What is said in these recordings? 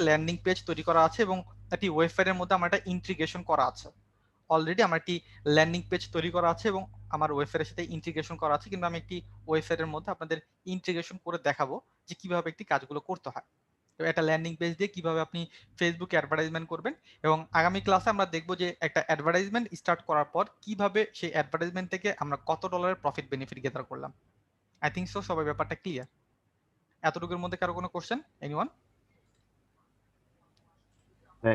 Landing page তৈরি করা আছে এবং একটি ওয়েবসাইটের মধ্যে আমার একটা ইন্টিগ্রেশন করা আছে। অলরেডি আমার একটি ল্যান্ডিং পেজ তৈরি করা আছে এবং আমার ওয়েবসাইটের সাথে ইন্টিগ্রেশন করা আছে, কিন্তু আমি একটি ওয়েবসাইটের মধ্যে আপনাদের ইন্টিগ্রেশন করে দেখাবো যে কিভাবে একটি কাজগুলো করতে হয়। তো একটা ল্যান্ডিং পেজ দিয়ে কিভাবে আপনি ফেসবুকে অ্যাডভার্টাইজমেন্ট করবেন, এবং আগামী ক্লাসে আমরা দেখবো যে একটা অ্যাডভার্টাইজমেন্ট স্টার্ট করার পর কিভাবে সেই অ্যাডভার্টাইজমেন্ট থেকে আমরা কত ডলারের প্রফিট বেনিফিট গেদার করলাম। আই থিঙ্ক সো সবাই ব্যাপারটা ক্লিয়ার। এতটুকুর মধ্যে কারো কোনো কোশ্চেন? এনিওয়ান?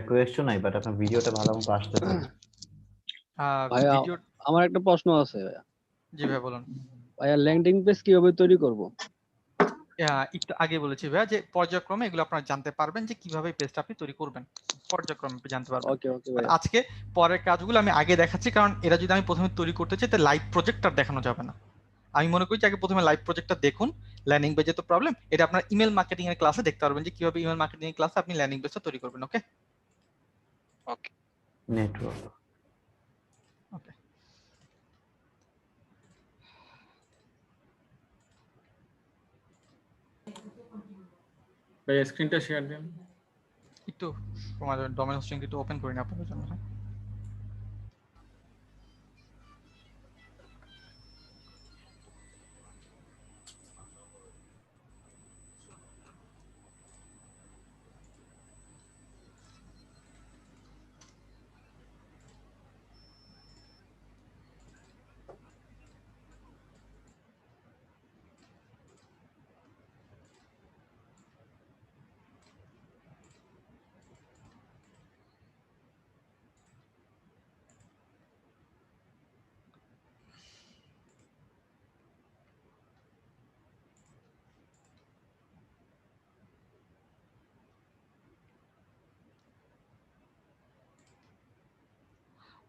কোয়েশ্চন নাই, বাট আপনার ভিডিওটা ভালো মতো আসতেছে না। ভাইয়া ভিডিও? আমার একটা প্রশ্ন আছে ভাইয়া। জি ভাই বলুন। ভাইয়া ল্যান্ডিং পেজ কিভাবে তৈরি করব? একটু আগে বলেছি ভাইয়া যে পর্যায়ক্রমে এগুলো আপনারা জানতে পারবেন যে কিভাবে পেজটা আপনি তৈরি করবেন, পর্যায়ক্রমে জানতে পারবেন। ওকে ওকে বাট ভাইয়া। আজকে পরের কাজগুলো আমি আগে দেখাচ্ছি, কারণ এরা যদি আমি প্রথমে তৈরি করতে চাই তাহলে লাইভ প্রজেক্টটা দেখানো যাবে না। আমি মনে করি যে আগে প্রথমে লাইভ প্রজেক্টটা দেখুন। ল্যান্ডিং পেজে তো প্রবলেম, এটা আপনার ইমেল মার্কেটিং এর ক্লাসে দেখতে পারবেন যে কিভাবে ইমেল মার্কেটিং এর ক্লাসে আপনি ল্যান্ডিং পেজটা তৈরি করবেন। Okay okay. Network okay. ভাই স্ক্রিনটা শেয়ার দেন। একটু সময় ডোমেন হোস্টিং একটু ওপেন করি না আপনাদের জন্য। হ্যাঁ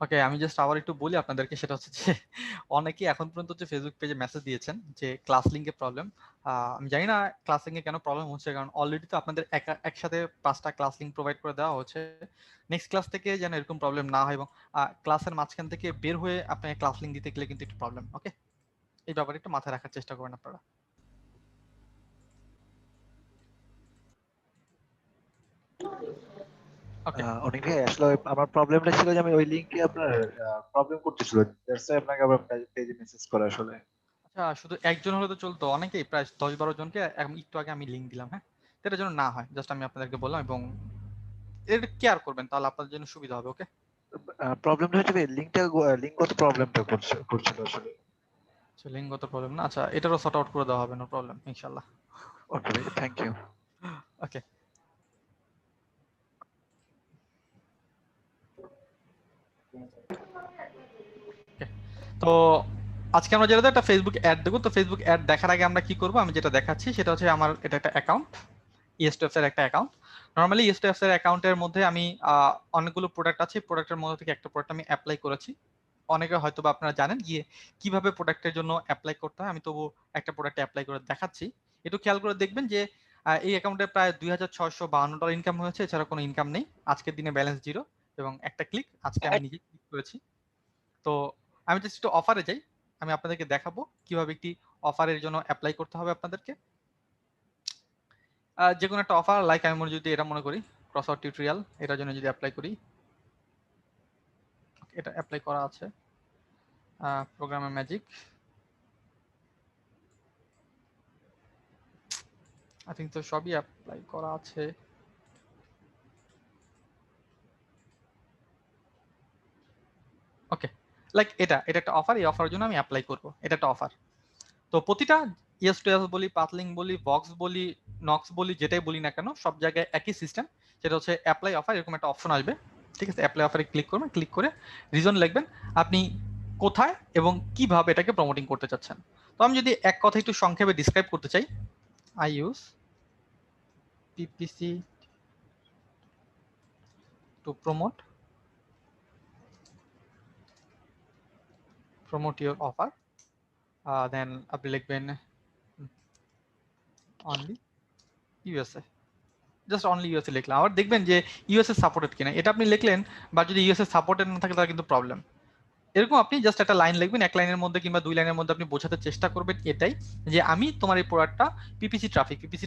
ওকে, আমি জাস্ট আবার একটু বলি আপনাদেরকে, সেটা হচ্ছে যে অনেকে এখন পর্যন্ত যে ফেসবুক পেজে মেসেজ দিয়েছেন যে ক্লাস লিঙ্কে প্রবলেম। আমি জানি না ক্লাস লিঙ্কে কেন প্রবলেম হচ্ছে, কারণ অলরেডি তো আপনাদের একসাথে 5টা ক্লাস লিঙ্ক প্রোভাইড করে দেওয়া হচ্ছে। নেক্সট ক্লাস থেকে যেন এরকম প্রবলেম না হয়, এবং ক্লাসের মাঝখান থেকে বের হয়ে আপনাকে ক্লাস লিঙ্ক দিতে গেলে কিন্তু একটু প্রবলেম। ওকে, এই ব্যাপারে একটু মাথায় রাখার চেষ্টা করবেন আপনারা। ওকে অনেক ভাই আসলে আমার প্রবলেমটা ছিল যে আমি ওই লিংকে আপনার প্রবলেম করতেছিল, দ্যাটস ওয়াই আপনাকে আবার পেজে মেসেজ করা আসলে। আচ্ছা, শুধু একজন হলে তো চলতো, অনেকেই প্রায় 10-12 জনকে একটু আগে আমি লিঙ্ক দিলাম। হ্যাঁ, এটার জন্য না হয়, জাস্ট আমি আপনাদেরকে বললাম, এবং এর কেয়ার করবেন তাহলে আপনাদের জন্য সুবিধা হবে। ওকে, প্রবলেমটা হচ্ছে ভাই লিঙ্কগত প্রবলেমটা করছিল আসলে। লিঙ্গগত প্রবলেম না? আচ্ছা, এটারও সর্ট আউট করে দেওয়া হবে, নো প্রবলেম ইনশাআল্লাহ। ওকে ভাই, থ্যাংক ইউ। ওকে, তো আজকে আমরা যেটা একটা ফেসবুক অ্যাড দেখব। তো ফেসবুক অ্যাড দেখার আগে আমরা কি করব, আমি যেটা দেখাচ্ছি সেটা হচ্ছে আমার এটা একটা অ্যাকাউন্ট, ES2Fs এর একটা অ্যাকাউন্ট। নরমালি ES2Fs এর অ্যাকাউন্টের মধ্যে আমি অনেকগুলো প্রোডাক্ট আছে, প্রোডাক্টের মধ্যে থেকে একটা প্রোডাক্ট আমি অ্যাপ্লাই করেছি। অনেকে হয়তো বা আপনারা জানেন গিয়ে কিভাবে প্রোডাক্টের জন্য অ্যাপ্লাই করতে হয়, আমি তবু একটা প্রোডাক্টে অ্যাপ্লাই করে দেখাচ্ছি। একটু খেয়াল করে দেখবেন যে এই অ্যাকাউন্টে প্রায় $2652 ইনকাম হয়েছে, এছাড়া কোনো ইনকাম নেই। আজকের দিনে ব্যালেন্স 0 এবং একটা ক্লিক আজকে আমি নিজে ক্লিক করেছি। তো আমি জাস্ট একটু অফারে যাই, আমি আপনাদেরকে দেখাবো কিভাবে একটি অফারের জন্য অ্যাপ্লাই করতে হবে আপনাদেরকে। যে কোনো একটা অফার, লাইক আমি যদি এটা মনে করি ক্রসওয়ার্ড টিউটোরিয়াল, এটার জন্য যদি অ্যাপ্লাই করি, এটা অ্যাপ্লাই করা আছে। প্রোগ্রামে ম্যাজিক, আই থিঙ্ক তো সবই অ্যাপ্লাই করা আছে। ওকে, লাইক এটা একটা অফার, এই অফারের জন্য আমি অ্যাপ্লাই করব, এটা একটা অফার। তো প্রতিটা ES2F বলি, পাথলিং বলি, বক্স বলি, নক্স বলি, যেটাই বলি না কেন, সব জায়গায় একই সিস্টেম। সেটা হচ্ছে অ্যাপ্লাই অফার, এরকম একটা অপশন আসবে। ঠিক আছে, অ্যাপ্লাই অফারে ক্লিক করবেন, ক্লিক করে রিজন লিখবেন আপনি কোথায় এবং কিভাবে এটাকে প্রমোটিং করতে চাচ্ছেন। তো আমি যদি এক কথা একটু সংক্ষেপে ডিসক্রাইব করতে চাই, I use PPC to promote your offer, then আপনি লিখবেন only USA, just only USA লিখলাম। আবার দেখবেন যে USA সাপোর্টেড কিনা, এটা আপনি লিখলেন, বা যদি USA সাপোর্টেড না থাকে তাহলে কিন্তু প্রবলেম। এরকম আপনি জাস্ট একটা লাইন লিখবেন, এক লাইনের মধ্যে কিংবা 2 লাইনের মধ্যে আপনি বোঝাতে চেষ্টা করবেন এটাই যে আমি তোমার এই প্রোডাক্টটা পিপিসি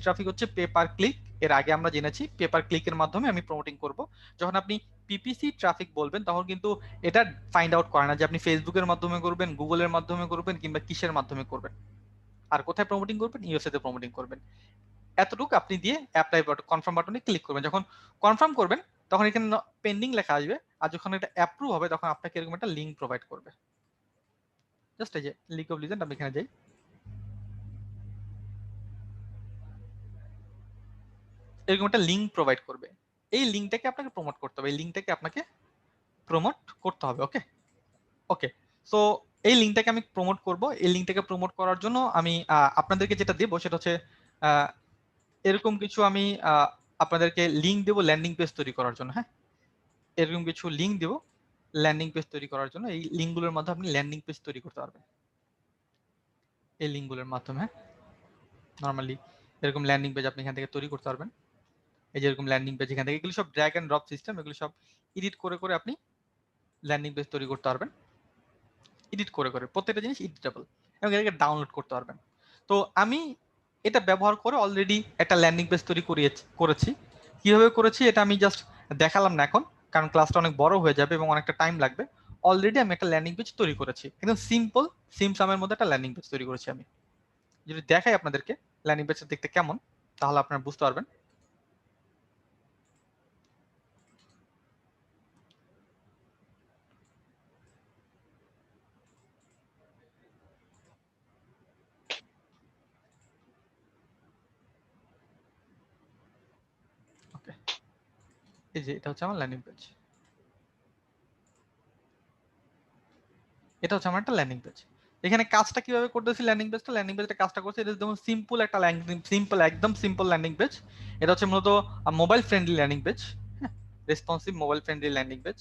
ট্রাফিক হচ্ছে পে পার ক্লিক। এর আগে আমরা জেনেছি পে পার ক্লিকের মাধ্যমে আমি প্রমোটিং করব। যখন আপনি পিপিসি ট্রাফিক বলবেন তখন কিন্তু এটা ফাইন্ড আউট করে না যে আপনি ফেসবুকের মাধ্যমে করবেন, গুগলের মাধ্যমে করবেন কিংবা কিসের মাধ্যমে করবেন, আর কোথায় প্রমোটিং করবেন, ইউএসএ তে প্রমোটিং করবেন। এতটুকু আপনি দিয়ে অ্যাপ্লাই বাটন, কনফার্ম বাটনে ক্লিক করবেন। যখন কনফার্ম করবেন তখন এখানে পেন্ডিং লেখা আসবে, আর যখন এটা অ্যাপ্রুভ হবে তখন আপনাকে এরকম একটা লিঙ্ক প্রোভাইড করবে। জাস্ট এই যে লিগ অফ লিজেন্ড, আমি এখানে যাই, এরকম একটা লিঙ্ক প্রোভাইড করবে। এই লিঙ্কটাকে আপনাকে প্রমোট করতে হবে, এই লিঙ্কটাকে আপনাকে প্রমোট করতে হবে। ওকে ওকে, সো এই লিঙ্কটাকে আমি প্রমোট করব। এই লিঙ্কটাকে প্রমোট করার জন্য আমি আপনাদেরকে যেটা দেবো সেটা হচ্ছে এরকম কিছু আমি আপনাদেরকে লিঙ্ক দেবো ল্যান্ডিং পেজ তৈরি করার জন্য। হ্যাঁ, এরকম কিছু লিঙ্ক দেবো ল্যান্ডিং পেজ তৈরি করার জন্য। এই লিঙ্কগুলোর মাধ্যমে আপনি ল্যান্ডিং পেজ তৈরি করতে পারবেন। এই লিঙ্কগুলোর মাধ্যমে নর্মালি এরকম ল্যান্ডিং পেজ আপনি এখান থেকে তৈরি করতে পারবেন। এই যে এরকম ল্যান্ডিং পেজ, এখান থেকে এগুলো সব ড্র্যাগ এন্ড ড্রপ সিস্টেম, এগুলো সব এডিট করে করে আপনি ল্যান্ডিং পেজ তৈরি করতে পারবেন। এডিট করে করে প্রত্যেকটা জিনিস এডিটেবল, এবং এটাকে ডাউনলোড করতে পারবেন। তো আমি এটা ব্যবহার করে অলরেডি একটা ল্যান্ডিং পেজ তৈরি করেছি। কিভাবে করেছি এটা আমি জাস্ট দেখালাম না এখন, কারণ ক্লাসটা অনেক বড় হয়ে যাবে এবং অনেকটা টাইম লাগবে। অলরেডি আমি একটা ল্যান্ডিং পেজ তৈরি করেছি, একদম সিম্পল সিমসামের মধ্যে একটা ল্যান্ডিং পেজ তৈরি করেছি আমি। যদি দেখাই আপনাদেরকে ল্যান্ডিং পেজটা দেখতে কেমন, তাহলে আপনারা বুঝতে পারবেন। ওকে, এই যে এটা হচ্ছে আমার ল্যান্ডিং পেজ, এটা হচ্ছে আমার একটা ল্যান্ডিং পেজ। এখানে কাজটা কিভাবে করতেছি, ল্যান্ডিং পেজটা কাজটা করছে, এটা যেমন সিম্পল একটা একদম সিম্পল ল্যান্ডিং পেজ। এটা হচ্ছে মূলত mobile friendly landing page, responsive mobile friendly landing page.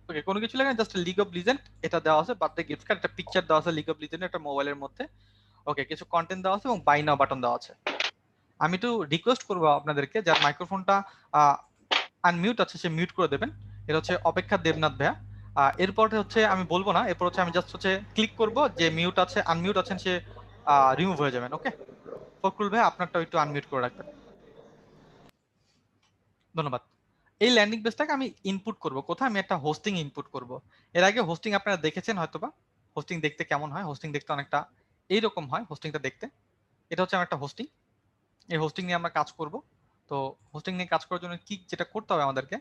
Okay, কোনো কিছু লাগে জাস্ট লিগ অফ লিজেন্ড এটা দেওয়া আছে, বার্থডে গিফট কার্ড, একটা পিকচার দেওয়া আছে লিগ অফ লিজেন্ড একটা মোবাইলের মধ্যে। ওকে, কিছু কন্টেন্ট দেওয়া আছে এবং বাই নাও বাটন দেওয়া আছে। আমি একটু রিকোয়েস্ট করবো আপনাদেরকে, যার মাইক্রোফোনটা আনমিউট আছে সে মিউট করে দেবেন। এটা হচ্ছে অপেক্ষা দেবনাথ ভাইয়া। এরপর হচ্ছে আমি বলবো না, এরপর হচ্ছে আমি জাস্ট হচ্ছে ক্লিক করব, যে মিউট আছে আনমিউট আছেন সে রিমুভ হয়ে যাবেন। ওকে, ফখরুল ভাই আপনারটাও একটু আনমিউট করে রাখবেন, ধন্যবাদ। এই ল্যান্ডিং পেজটাকে আমি ইনপুট করব কোথায়, আমি একটা হোস্টিং ইনপুট করব। এর আগে হোস্টিং আপনারা দেখেছেন হয়তোবা, হোস্টিং দেখতে কেমন হয়, হোস্টিং দেখতে অনেকটা এইরকম হয় হোস্টিংটা দেখতে। এটা হচ্ছে আমার একটা হোস্টিং, এই হোস্টিং নিয়ে আমরা কাজ করব। তো হোস্টিং নিয়ে কাজ করার জন্য কি যেটা করতে হবে আমাদেরকে,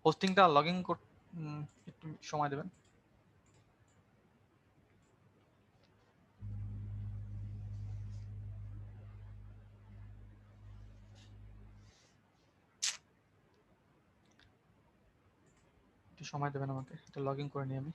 হোস্টিংটা লগ ইন একটু সময় দেবেন। একটু সময় দেবেন আমাকে, এটা লগ ইন করে নিই আমি।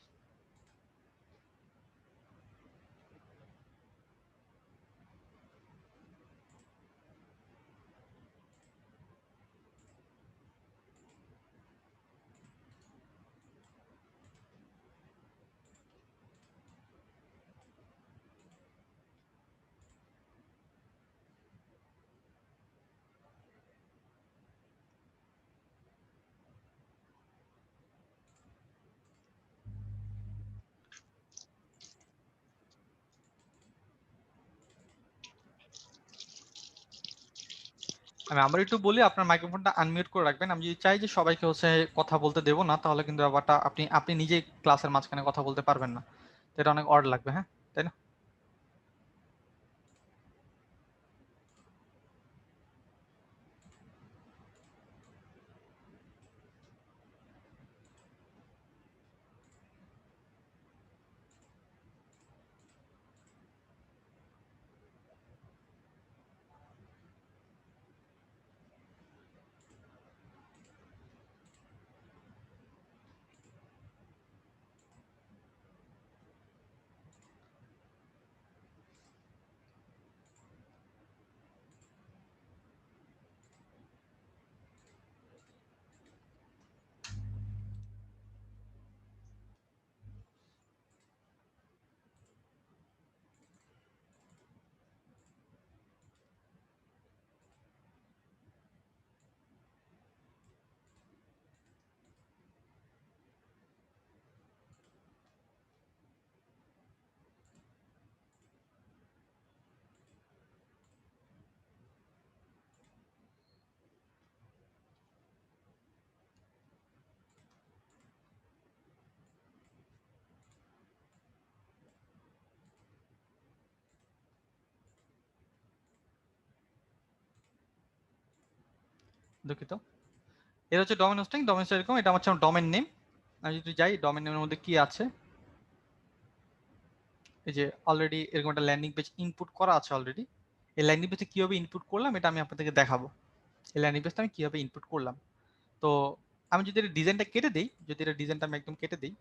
আমি আবার একটু বলি, আপনার মাইক্রোফোনটা আনমিউট করে রাখবেন। আমি যদি চাই যে সবাইকে হচ্ছে কথা বলতে দেবো না, তাহলে কিন্তু ব্যাপারটা আপনি আপনি নিজেই ক্লাসের মাঝখানে কথা বলতে পারবেন না, তো এটা অনেক অড লাগবে। হ্যাঁ, তাই না? দুঃখিত, এটা হচ্ছে ডোমেন হোস্টিং। ডোমেন এরকম, এটা হচ্ছে আমার ডোমেন নেম। আমি যদি যাই ডোমেন নেমের মধ্যে কি আছে, এই যে অলরেডি এরকম একটা ল্যান্ডিং পেজ ইনপুট করা আছে অলরেডি। এই ল্যান্ডিং পেজে কিভাবে ইনপুট করলাম এটা আমি আপনাদেরকে দেখাবো। এই ল্যান্ডিং পেজটা আমি কিভাবে ইনপুট করলাম। তো আমি যদি এটা ডিজাইনটা কেটে দিই, যদি এটা ডিজাইনটা আমি একদম কেটে দিই,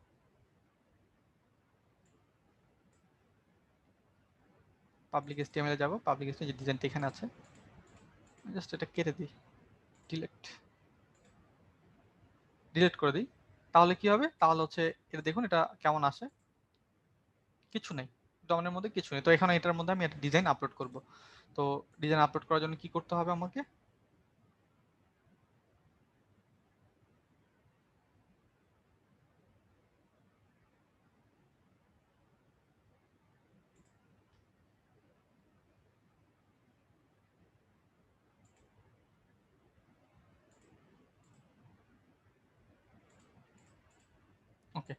পাবলিক HTML এ যাব, পাবলিক HTML যে ডিজাইনটা এখানে আছে, জাস্ট এটা কেটে দিই, ডিলিট করে দিই, তাহলে কি হবে, তাহলে হচ্ছে এটা দেখুন এটা কেমন আসে, কিছু নেই, ডোমেনের মধ্যে কিছু নেই। তো এখানে এটার মধ্যে আমি একটা ডিজাইন আপলোড করব। তো ডিজাইন আপলোড করার জন্য কি করতে হবে আমাকে, ওকে,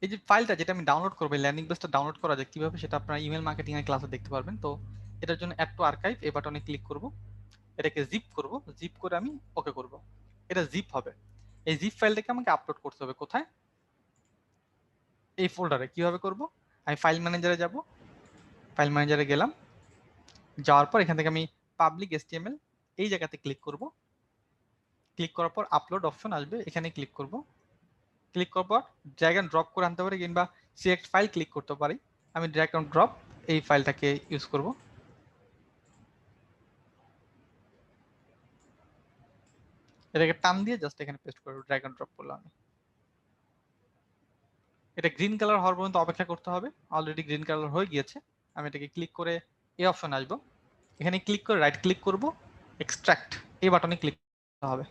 এই যে ফাইলটা যেটা আমি ডাউনলোড করবো, ল্যান্ডিং পেজটা ডাউনলোড করা যায় কিভাবে সেটা আপনারা ইমেল মার্কেটিং এর ক্লাসে দেখতে পারবেন। তো এটার জন্য অ্যাড টু আর্কাইভ এই বাটনে ক্লিক করব, এটাকে জিপ করব, জিপ করে আমি ওকে করব, এটা জিপ হবে। এই জিপ ফাইলটাকে আমাকে আপলোড করতে হবে কোথায়, এই ফোল্ডারে। কিভাবে করব, আমি ফাইল ম্যানেজারে যাব, ফাইল ম্যানেজারে গেলাম, যাওয়ার পর এখান থেকে আমি পাবলিক HTML এই জায়গাতে ক্লিক করব, ক্লিক করার পর আপলোড অপশন আসবে, এখানে ক্লিক করব, ক্লিক করার পর ড্র্যাগ এন্ড ড্রপ করে আনতে পারি কিংবা সিলেক্ট ফাইল ক্লিক করতে পারি। আমি ড্র্যাগ এন্ড ড্রপ এই ফাইলটাকে ইউজ করব। এটাকে টান দিয়ে জাস্ট এখানে পেস্ট করব, ড্র্যাগ এন্ড ড্রপ করলাম আমি। এটা গ্রিন কালার হওয়ার পর্যন্ত অপেক্ষা করতে হবে, অলরেডি গ্রিন কালার হয়ে গিয়েছে। আমি এটাকে ক্লিক করে এই অপশন আসবো, এখানে ক্লিক করে রাইট ক্লিক করব, এক্সট্রাক্ট এই বাটনে ক্লিক করতে হবে,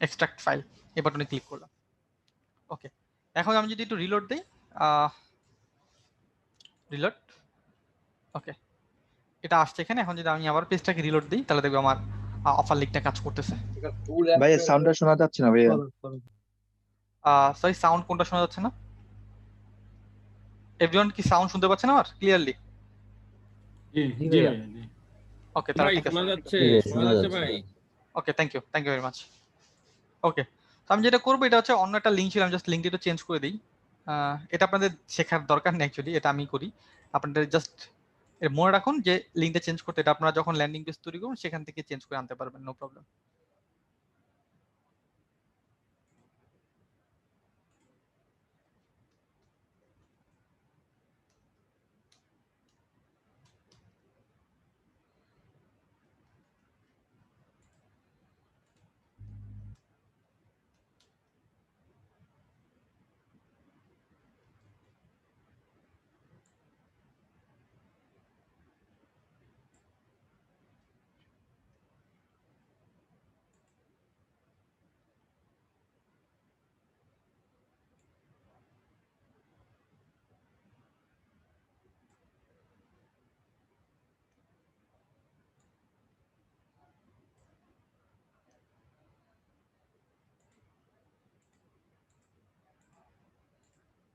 এক্সট্রাক্ট ফাইল এই বাটনে ক্লিক করলাম। ওকে, এখন আমি যদি একটু রিলোড দিই, রিলোড, ওকে এটা আসছে এখানে। এখন যদি আমি আবার পেজটাকে রিলোড দিই তাহলে দেখবো আমার অফার লিঙ্কটা কাজ করতেছে। ভাই সাউন্ডটা শোনা যাচ্ছে না ভাইয়া। সরি, সাউন্ড কোনটা শোনা যাচ্ছে না? এভরিওয়ান কি সাউন্ড শুনতে পাচ্ছেন আমার ক্লিয়ারলি? জি জি জি ভাইয়া। ভাই জি ওকে তাহলে ভাই ঠিক আছে, শোনা যাচ্ছে, জি ভাই, শোনা শোনা যাচ্ছে যাচ্ছে। ভাই। Okay thank you very much. Okay, তো আমি যেটা করবো এটা হচ্ছে অন্য একটা লিঙ্ক ছিল, আমি জাস্ট লিঙ্কটা একটু চেঞ্জ করে দিই। এটা আপনাদের শেখার দরকার নেই অ্যাকচুয়ালি, এটা আমি করি। আপনাদের জাস্ট মনে রাখুন যে লিঙ্কটা চেঞ্জ করতে, এটা আপনারা যখন ল্যান্ডিং পেজ তৈরি করুন সেখান থেকে চেঞ্জ করে আনতে পারবেন, নো প্রবলেম।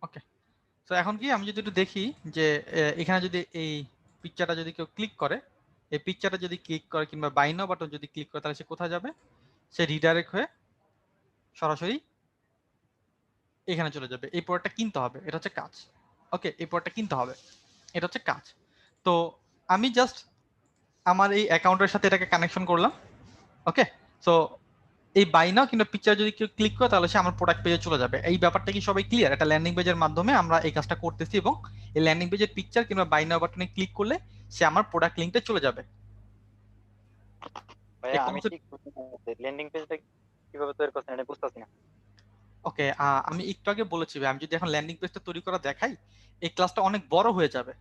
ওকে, তো এখন কি আমি যদি একটু দেখি যে এখানে যদি এই পিকচারটা যদি কেউ ক্লিক করে, এই পিকচারটা যদি ক্লিক করে কিংবা বাই নাও বাটন যদি ক্লিক করে, তাহলে সে কোথায় যাবে, সে রিডাইরেক্ট হয়ে সরাসরি এখানে চলে যাবে। এই প্রোডাক্টটা কিনতে হবে, এটা হচ্ছে কাজ। ওকে, এই প্রোডাক্টটা কিনতে হবে, এটা হচ্ছে কাজ। তো আমি জাস্ট আমার এই অ্যাকাউন্টের সাথে এটাকে কানেকশন করলাম। ওকে, সো এই বাই নাও কিংবা পিকচার যদি কেউ ক্লিক করে তাহলে সে আমার প্রোডাক্ট পেজে চলে যাবে। এই ব্যাপারটা কি সবাই ক্লিয়ার? একটা ল্যান্ডিং পেজের মাধ্যমে আমরা এই কাজটা করতেছি এবং এই ল্যান্ডিং পেজের পিকচার কিংবা বাই নাও বাটনে ক্লিক করলে সে আমার প্রোডাক্ট লিংকটা চলে যাবে। ভাইয়া আমি ঠিক ল্যান্ডিং পেজটা কিভাবে তৈরি করছেন এটা বুঝতেছি না। ওকে, আমি একটু আগে বলেছি ভাই, আমি যদি এখন ল্যান্ডিং পেজটা তৈরি করা দেখাই এই ক্লাসটা অনেক বড় হয়ে যাবে।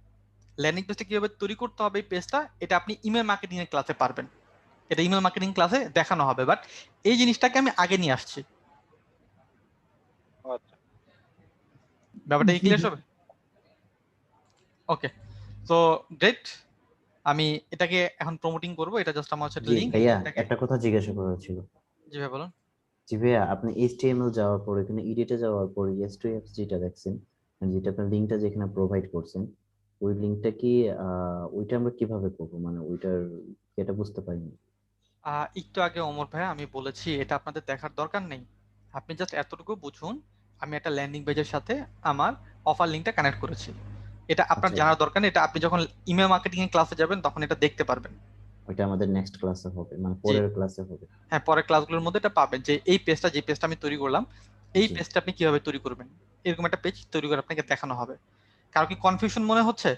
ল্যান্ডিং পেজটা কিভাবে তৈরি করতে হবে এই পেজটা, এটা আপনি ইমেল মার্কেটিং এর ক্লাসে পারবেন, এটা ইমেল মার্কেটিং ক্লাসে দেখানো হবে। বাট এই জিনিসটাকে আমি আগে নিয়ে আসছি, ও আচ্ছা, ব্যাপারটা কি ক্লিয়ার হবে? ওকে, সো গ্রেট। আমি এটাকে এখন প্রমোটিং করব, এটা জাস্ট আমার হচ্ছে একটা জি লিংক। ভাইয়া, এটাকে একটা কথা জিজ্ঞাসা করার ছিল। জি ভাই বলুন। জি ভাইয়া, আপনি HTML যাওয়ার পরে এখানে এডিটে যাওয়ার পরে S2F যেটা দেখছেন, মানে যেটা আপনার লিঙ্কটা যেখানে প্রোভাইড করছেন, ওই লিঙ্কটা কি ওইটা আমরা কিভাবে করবো, মানে ওইটার এটা বুঝতে পারিনি। একটু আগে ওমর ভাই আমি বলেছি এটা আপনাদের দেখার দরকার নেই, আপনি জাস্ট এতটুকু বুঝুন আমি একটা ল্যান্ডিং পেজের সাথে আমার অফার লিঙ্কটা কানেক্ট করেছি। এটা আপনার আচ্ছা, জানার দরকার নেই, এটা আপনি যখন ইমেল মার্কেটিং এর ক্লাসে যাবেন তখন এটা দেখতে পারবেন। ওইটা আমাদের নেক্সট ক্লাসে হবে, মানে জি, পরের ক্লাসে হবে। হ্যাঁ পরের ক্লাসগুলোর মধ্যে এটা পাবেন যে এই পেজটা, যে পেজটা আমি তৈরি করলাম এই জি পেজটা আপনি কিভাবে তৈরি করবেন, এরকম একটা পেজ তৈরি করে আপনাকে দেখানো হবে। কারো কি কনফিউশন মনে হচ্ছে?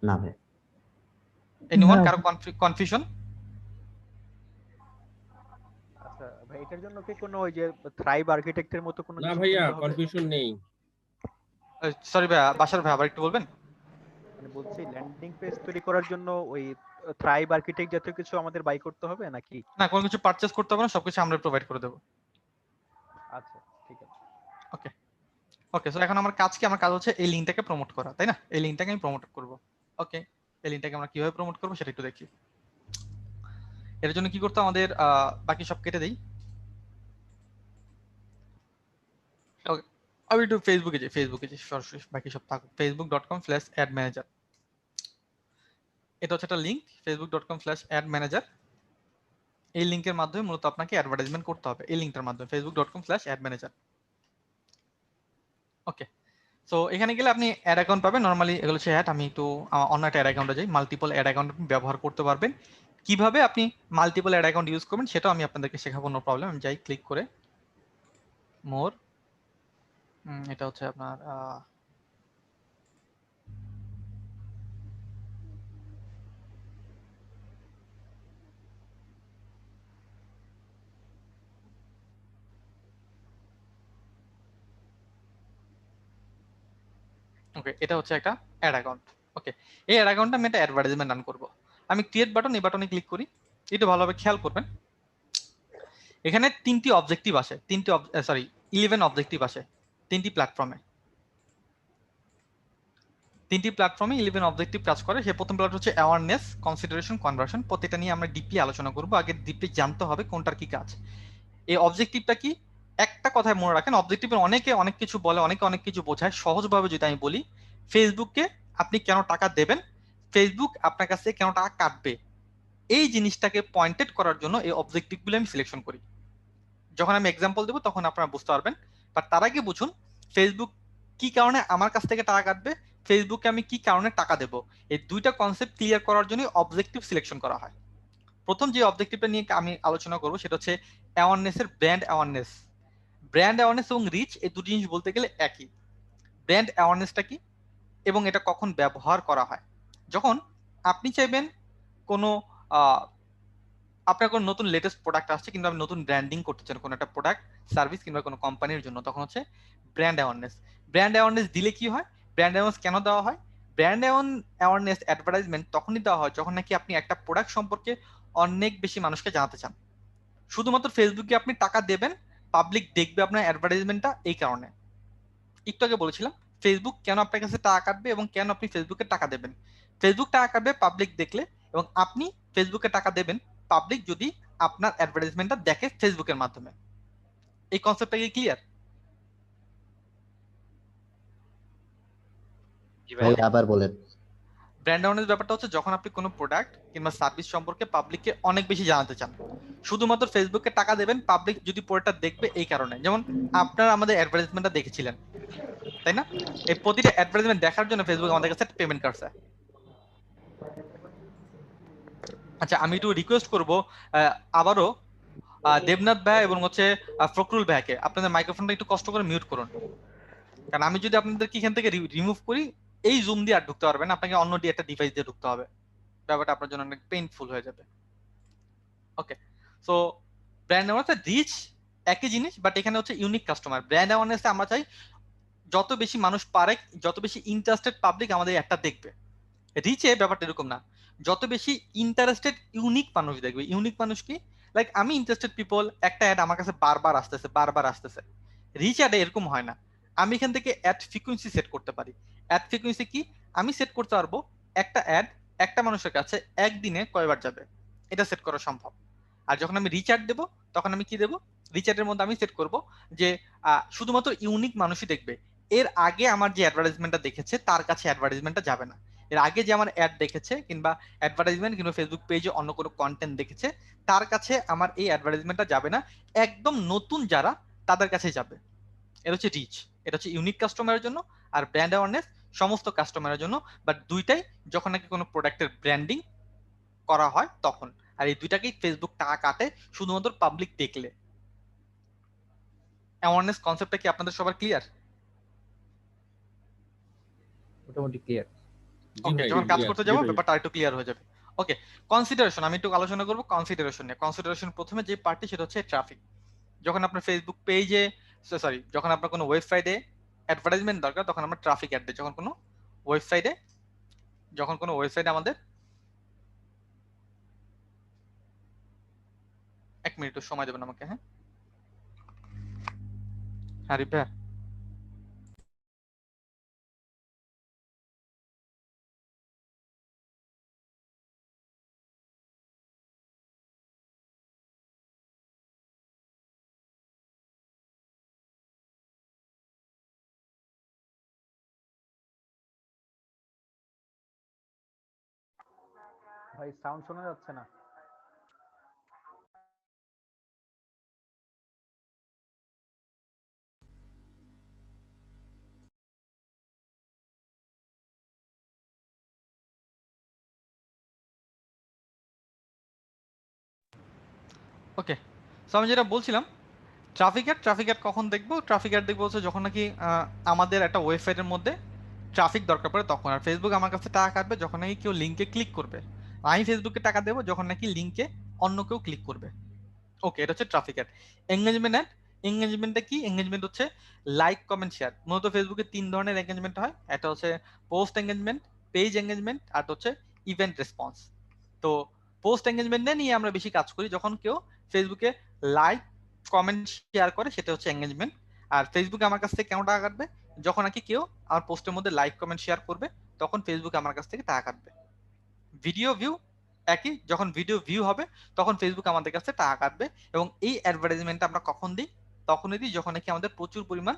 না ভাই, এনিওয়ান না কারো কনফিউশন? আচ্ছা ভাই, এটার জন্য কি কোনো ওই যে থ্রাইভ আর্কিটেক্টের মতো কোনো না কিছু ভাইয়া, কিনতে হবে? কনফিউশন নেই। সরি ভাই, বাসার ভাই আবার একটু বলবেন। মানে বলছি ল্যান্ডিং পেজ তৈরি করার জন্য ওই থ্রাইভ আর্কিটেক্ট জাতীয় কিছু আমাদের বাই করতে হবে নাকি? না, কোনো কিছু পারচেজ করতে হবে না, সবকিছু আমরা প্রোভাইড করে দেবো। আচ্ছা, ঠিক আছে। ওকে ওকে, সো এখন আমার কাজ কি? আমার কাজ হচ্ছে এই লিঙ্কটাকে প্রমোট করা, তাই না? এই লিঙ্কটাকে আমি প্রমোট করব। ওকে, এই লিঙ্কটাকে আমরা কিভাবে প্রমোট করবো সেটা একটু দেখি। এর জন্য কি করতে হবে? আমাদের বাকি সব কেটে দেই। Okay, আমি একটু ফেসবুকে যাই সরাসরি, বাকি সব থাকুক। facebook.com/ad manager, এটা হচ্ছে একটা লিঙ্ক, facebook.com/ad manager। এই লিঙ্কের মাধ্যমে মূলত আপনাকে অ্যাডভার্টাইজমেন্ট করতে হবে, এই লিঙ্কটার মাধ্যমে facebook.com/ad manager। ওকে, সো এখানে গেলে আপনি অ্যাড অ্যাকাউন্ট পাবেন। নরমালি এগুলো হচ্ছে অ্যাড, আমি একটু অন্য একটা অ্যাড অ্যাকাউন্টে যাই। মাল্টিপল অ্যাড অ্যাকাউন্ট আপনি ব্যবহার করতে পারবেন। কিভাবে আপনি মাল্টিপল অ্যাড অ্যাকাউন্ট ইউজ করবেন সেটাও আমি আপনাদেরকে শেখাবো, নো প্রবলেম। আমি যাই ক্লিক করে মোর, এটা হচ্ছে আপনার ওকে, এটা হচ্ছে একটা অ্যাড অ্যাকাউন্ট। ওকে, এই অ্যাড অ্যাকাউন্টে আমি একটা অ্যাডভার্টাইজমেন্ট রান করব। আমি ক্রিয়েট বাটন, এই বাটনে ক্লিক করি। একটু ভালোভাবে খেয়াল করবেন, এখানে 3টি অবজেক্টিভ আসে, 11 অবজেক্টিভ আসে 3টি প্ল্যাটফর্মে। 11 অবজেক্টিভ কাজ করে। সে প্রথম প্ল্যাট হচ্ছে অ্যাওয়ারনেস, কনসিডারেশন, কনভার্সন। প্রত্যেকটা নিয়ে আমরা ডিপলি আলোচনা করব। আগে ডিপলি জানতে হবে কোনটার কি কাজ। এই অবজেক্টিভটা কি? একটা কথায় মনে রাখেন, অবজেক্টিভের অনেকে অনেক কিছু বলে, অনেকে অনেক কিছু বোঝায়। সহজভাবে যদি আমি বলি, ফেসবুককে আপনি কেন টাকা দেবেন, ফেসবুক আপনার কাছে কেন টাকা কাটবে, এই জিনিসটাকে পয়েন্টেড করার জন্য এই অবজেক্টিভগুলো আমি সিলেকশন করি। যখন আমি এক্সাম্পল দেবো তখন আপনারা বুঝতে পারবেন। বাট তার আগে বুঝুন ফেসবুক কি কারণে আমার কাছ থেকে টাকা কাটবে, ফেসবুকে আমি কি কারণে টাকা দেব। এই দুইটা কনসেপ্ট ক্লিয়ার করার জন্য অবজেক্টিভ সিলেকশন করা হয়। প্রথম যে অবজেক্টিভটা নিয়ে আমি আলোচনা করবো সেটা হচ্ছে অ্যাওয়ারনেসের ব্র্যান্ড অ্যাওয়ারনেস। ব্র্যান্ড অ্যাওয়ারনেস এবং রিচ, এই দুটি জিনিস বলতে গেলে একই। ব্র্যান্ড অ্যাওয়ারনেসটা কি এবং এটা কখন ব্যবহার করা হয়? যখন আপনি চাইবেন কোনো আপনার কোনো নতুন লেটেস্ট প্রোডাক্ট আসছে, কিন্তু আপনি নতুন ব্র্যান্ডিং করতে চান কোনো একটা প্রোডাক্ট, সার্ভিস কিংবা কোনো কোম্পানির জন্য, তখন হচ্ছে ব্র্যান্ড অ্যাওয়ারনেস। ব্র্যান্ড অ্যাওয়ারনেস দিলে কি হয়? ব্র্যান্ড অ্যাওয়ারনেস কেন দেওয়া হয়? ব্র্যান্ড অ্যাওয়ারনেস অ্যাডভার্টাইজমেন্ট তখনই দেওয়া হয় যখন নাকি আপনি একটা প্রোডাক্ট সম্পর্কে অনেক বেশি মানুষকে জানাতে চান। শুধুমাত্র ফেসবুকে আপনি টাকা দেবেন, পাবলিক দেখবে আপনার অ্যাডভার্টাইজমেন্টটা। এই কারণে একটু আগে বলেছিলাম ফেসবুক কেন আপনার কাছে টাকা কাটবে এবং কেন আপনি ফেসবুকে টাকা দেবেন। ফেসবুক টাকা কাটবে পাবলিক দেখলে, এবং আপনি ফেসবুকে টাকা দেবেন পাবলিক যদি আপনার অ্যাডভার্টাইজমেন্টটা দেখে ফেসবুকের মাধ্যমে। এই কনসেপ্টটা কি ক্লিয়ার? জি ভাই ভাইয়া। আবার বলেন। ব্র্যান্ড অ্যাওয়ারনেস ব্যাপারটা হচ্ছে যখন আপনি কোনো প্রোডাক্ট কিংবা সার্ভিস সম্পর্কে পাবলিককে অনেক বেশি জানাতে চান, শুধুমাত্র ফেসবুকে টাকা দেবেন পাবলিক যদি পরেরটা দেখবে। এই কারণে, যেমন আপনারা আমাদের অ্যাডভার্টাইজমেন্টটা দেখেছিলেন, তাই না? এই প্রতিটা অ্যাডভার্টাইজমেন্ট দেখার জন্য ফেসবুক আমাদের কাছে পেমেন্ট কাটছে। আচ্ছা, আমি একটু রিকোয়েস্ট করবো আবারও দেবনাথ ভাই এবং হচ্ছে ফখরুল ভাইকে আপনাদের মাইক্রোফোনটা একটু কষ্ট করে মিউট করুন। কারণ আমি যদি আপনাদেরকে এখান থেকে রিমুভ করি, এই জুম দিয়ে আর ঢুকতে পারবেন না, আপনাকে অন্য একটা ডিভাইস দিয়ে ঢুকতে হবে। ব্যাপারটা আপনার জন্য অনেক পেইনফুল হয়ে যাবে। ওকে, সো ব্র্যান্ড অ্যাওয়ারনেস রিচ একই জিনিস, বাট এখানে হচ্ছে ইউনিক কাস্টমার। ব্র্যান্ড অ্যাওয়ারনেস আমরা চাই যত বেশি মানুষ পারে, যত বেশি ইন্টারেস্টেড পাবলিক আমাদের একটা দেখবে। রিচে ব্যাপারটা এরকম না, যত বেশি ইন্টারেস্টেড ইউনিক মানুষ দেখবে। ইউনিক মানুষ কি? লাইক আমি ইন্টারেস্টেড পিপল, একটা অ্যাড আমার কাছে বারবার আসতেছে। রিচ অ্যাডে এরকম হয় না। আমি এখান থেকে অ্যাড ফ্রিকোয়েন্সি সেট করতে পারি। অ্যাড ফ্রিকোয়েন্সি কি? আমি সেট করতে পারবো একটা অ্যাড একটা মানুষের কাছে একদিনে কয়বার যাবে, এটা সেট করা সম্ভব। আর যখন আমি রিচ অ্যাড দেবো তখন আমি কি দেবো? রিচ অ্যাডের মধ্যে আমি সেট করব যে শুধুমাত্র ইউনিক মানুষই দেখবে, এর আগে আমার যে অ্যাডভার্টাইজমেন্টটা দেখেছে তার কাছে অ্যাডভার্টাইজমেন্টটা যাবে না। এর আগে যে আমার অ্যাড দেখেছে কিংবা অ্যাডভার্টাইজমেন্ট কিংবা ফেসবুক পেজে অন্য কোনো কন্টেন্ট দেখেছে, তার কাছে আমার এই অ্যাডভার্টাইজমেন্টটা যাবে না, একদম নতুন যারা তাদের কাছে যাবে। এটা হচ্ছে রিচ, এটা হচ্ছে ইউনিক কাস্টমারের জন্য, আর ব্র্যান্ড অ্যাওয়ারনেস সমস্ত কাস্টমারের জন্য। বাট দুইটাই যখন নাকি কোনো প্রোডাক্টের ব্র্যান্ডিং করা হয় তখন। আর এই দুইটাকেই ফেসবুক টাকা কাটে শুধুমাত্র পাবলিক দেখলে। অ্যাওয়ারনেস কনসেপ্টটা কি আপনাদের সবার ক্লিয়ার? মোটামুটি ক্লিয়ার। ওকে, যখন কাজ করতে যাবো ব্যাপারটা আরেকটু ক্লিয়ার হয়ে যাবে। ওকে, কনসিডারেশন আমি একটু আলোচনা করবো কনসিডারেশন নিয়ে। কনসিডারেশন প্রথমে যে পার্টটি সেটা হচ্ছে ট্রাফিক। যখন আপনার ফেসবুক পেজে, সরি, যখন আপনার কোনো ওয়েবসাইটে অ্যাডভার্টাইজমেন্ট দরকার তখন আমরা ট্রাফিক অ্যাড দিই। যখন কোনো ওয়েবসাইটে আমাদের, এক মিনিট সময় দেবেন আমাকে। হ্যাঁ হ্যাঁ রিপেয়ার। ভাই সাউন্ড শোনা যাচ্ছে না। ওকে, সো আমি যেটা বলছিলাম, ট্রাফিক অ্যাড কখন দেখবো? ট্রাফিক অ্যাড দেখবো হচ্ছে যখন নাকি আমাদের একটা ওয়েবসাইটের মধ্যে ট্রাফিক দরকার পড়ে তখন। আর ফেসবুক আমার কাছে টাকা কাটবে যখন নাকি কেউ লিঙ্কে ক্লিক করবে। আমি ফেসবুকে টাকা দেবো যখন নাকি লিঙ্কে অন্য কেউ ক্লিক করবে। ওকে, এটা হচ্ছে ট্রাফিক অ্যাড। এঙ্গেজমেন্ট অ্যাড, এঙ্গেজমেন্টটা কি? এঙ্গেজমেন্ট হচ্ছে লাইক, কমেন্ট, শেয়ার। মূলত ফেসবুকে 3 ধরনের এঙ্গেজমেন্ট হয়। একটা হচ্ছে পোস্ট এঙ্গেজমেন্ট, পেজ এঙ্গেজমেন্ট, আর হচ্ছে ইভেন্ট রেসপন্স। তো পোস্ট এঙ্গেজমেন্টে নিয়ে আমরা বেশি কাজ করি। যখন কেউ ফেসবুকে লাইক, কমেন্ট, শেয়ার করে সেটা হচ্ছে এঙ্গেজমেন্ট। আর ফেসবুকে আমার কাছ থেকে কেন টাকা কাটবে? যখন নাকি কেউ আমার পোস্টের মধ্যে লাইক, কমেন্ট, শেয়ার করবে তখন ফেসবুক আমার কাছ থেকে টাকা কাটবে। ভিডিও ভিউ একই, যখন ভিডিও ভিউ হবে তখন ফেসবুক আমাদের কাছে টাকা কাটবে। এবং এই অ্যাডভার্টাইজমেন্টটা আমরা কখন দিই? তখনই দিই যখন নাকি আমাদের প্রচুর পরিমাণ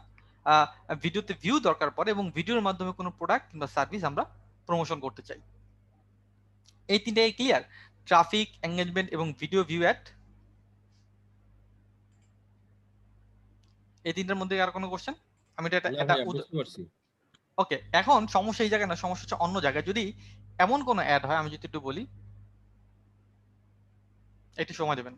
ভিডিওতে ভিউ দরকার পড়ে এবং ভিডিওর মাধ্যমে কোনো প্রোডাক্ট কিংবা সার্ভিস আমরা প্রমোশন করতে চাই। এই তিনটাই ক্লিয়ার? ট্রাফিক, এঙ্গেজমেন্ট এবং ভিডিও ভিউ অ্যাড। এই তিনটার মধ্যে আর কোনো কোশ্চেন? আমি এটা বুঝতে পারছি। ওকে, এখন সমস্যা এই জায়গায় না, সমস্যা হচ্ছে অন্য জায়গায়। যদি এমন কোনো অ্যাড হয়, আমি যদি একটু বলি, একটু সময় দেবেন।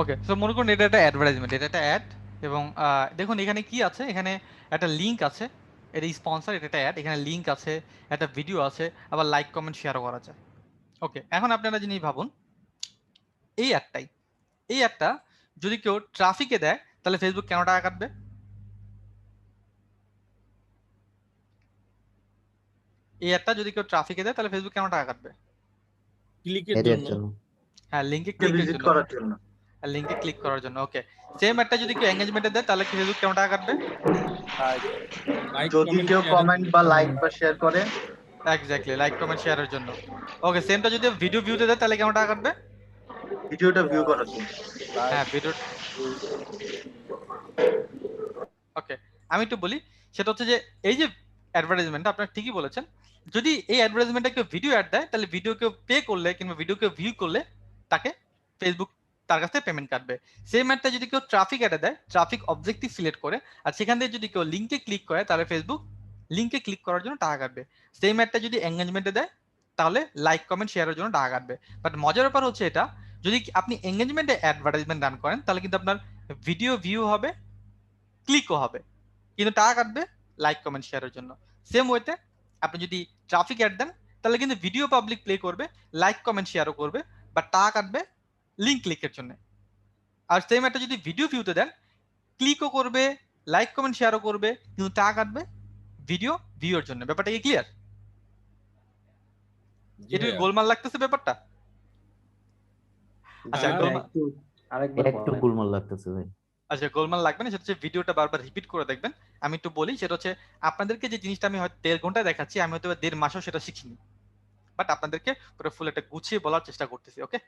ওকে, সো মনে করুন এটা একটা অ্যাডভার্টাইজমেন্ট, এটা একটা অ্যাড। এবং দেখুন এখানে কি আছে, এখানে একটা লিঙ্ক আছে, এটা স্পন্সর, এটা একটা অ্যাড, এখানে লিঙ্ক আছে, একটা ভিডিও আছে, আবার লাইক, কমেন্ট, শেয়ারও করা যায়। ওকে, এখন আপনারা জিনিস ভাবুন, এই অ্যাডটা যদি কেউ ট্রাফিকে দেয় তাহলে ফেসবুক কেন টাকা কাটবে? এই অ্যাডটা যদি কেউ ট্রাফিকে দেয় তাহলে ফেসবুক কেন টাকা কাটবে? ক্লিকের এর জন্য। জন্য। হ্যাঁ, লিঙ্কে ক্লিকের জন্য। লিঙ্কে ক্লিক করার জন্য। ওকে, সেম একটা যদি কেউ এঙ্গেজমেন্টে দেয় তাহলে কি ফেসবুক কেন টাকা কাটবে? লাইক, যদি কেউ কমেন্ট বা লাইক বা শেয়ার করে, এক্স্যাক্টলি, লাইক, কমেন্ট, শেয়ারের জন্য। ওকে, সেমটা যদি ভিডিও ভিউতে দেয় তাহলে কেমন টাকা কাটবে? ভিডিওটা ভিউ করার জন্য। হ্যাঁ, ভিডিও। ওকে, আমি একটু বলি, সেটা হচ্ছে যে এই যে অ্যাডভার্টাইজমেন্ট, আপনারা ঠিকই বলেছেন। যদি এই অ্যাডভার্টাইজমেন্টে কেউ ভিডিও অ্যাড দেয়, তাহলে ভিডিও কেউ পে করলে কিংবা ভিডিও কেউ ভিউ করলে তাকে ফেসবুক তার কাছে পেমেন্ট কাটবে। সেম অ্যাডটা যদি কেউ ট্রাফিক অ্যাডে দেয়, ট্রাফিক অবজেক্টিভ সিলেক্ট করে, আর সেখান থেকে যদি কেউ লিঙ্কে ক্লিক করে, তাহলে ফেসবুক লিঙ্কে ক্লিক করার জন্য টাকা কাটবে। সেম অ্যাডটা যদি এঙ্গেজমেন্টে দেয়, তাহলে লাইক কমেন্ট শেয়ারের জন্য টাকা কাটবে। বাট মজার ব্যাপার হচ্ছে এটা, যদি আপনি এঙ্গেজমেন্টে অ্যাডভার্টাইজমেন্ট রান করেন, তাহলে কিন্তু আপনার ভিডিও ভিউ হবে, ক্লিকও হবে, কিন্তু টাকা কাটবে লাইক কমেন্ট শেয়ারের জন্য। সেম ওয়েতে আপনি যদি ট্রাফিক অ্যাড দেন, তাহলে কিন্তু ভিডিও পাবলিক প্লে করবে, লাইক কমেন্ট শেয়ারও করবে, বাট টাকা কাটবে লিঙ্ক ক্লিকের জন্য। আর সেম একটা যদি ভিডিও ভিউতে দেন, ক্লিকও করবে, লাইক কমেন্ট শেয়ারও করবে, কিন্তু টাকা কাটবে ভিডিও ভিউর জন্য। ব্যাপারটা কি ক্লিয়ার? জি এটা ভাইয়া। গোলমাল লাগতেছে ব্যাপারটা? আচ্ছা না, গোলমাল, একটু গোলমাল লাগতেছে ভাই। আচ্ছা গোলমাল লাগবে না, সেটা হচ্ছে ভিডিওটা বারবার রিপিট করে দেখবেন। আমি একটু বলি, সেটা হচ্ছে আপনাদেরকে যে জিনিসটা আমি হয়তো 1.5 ঘন্টায় দেখাচ্ছি, আমি হয়তো 1.5 মাসও সেটা শিখিনি, বাট আপনাদেরকে পুরো ফুল একটা গুছিয়ে বলার চেষ্টা করতেছি। Okay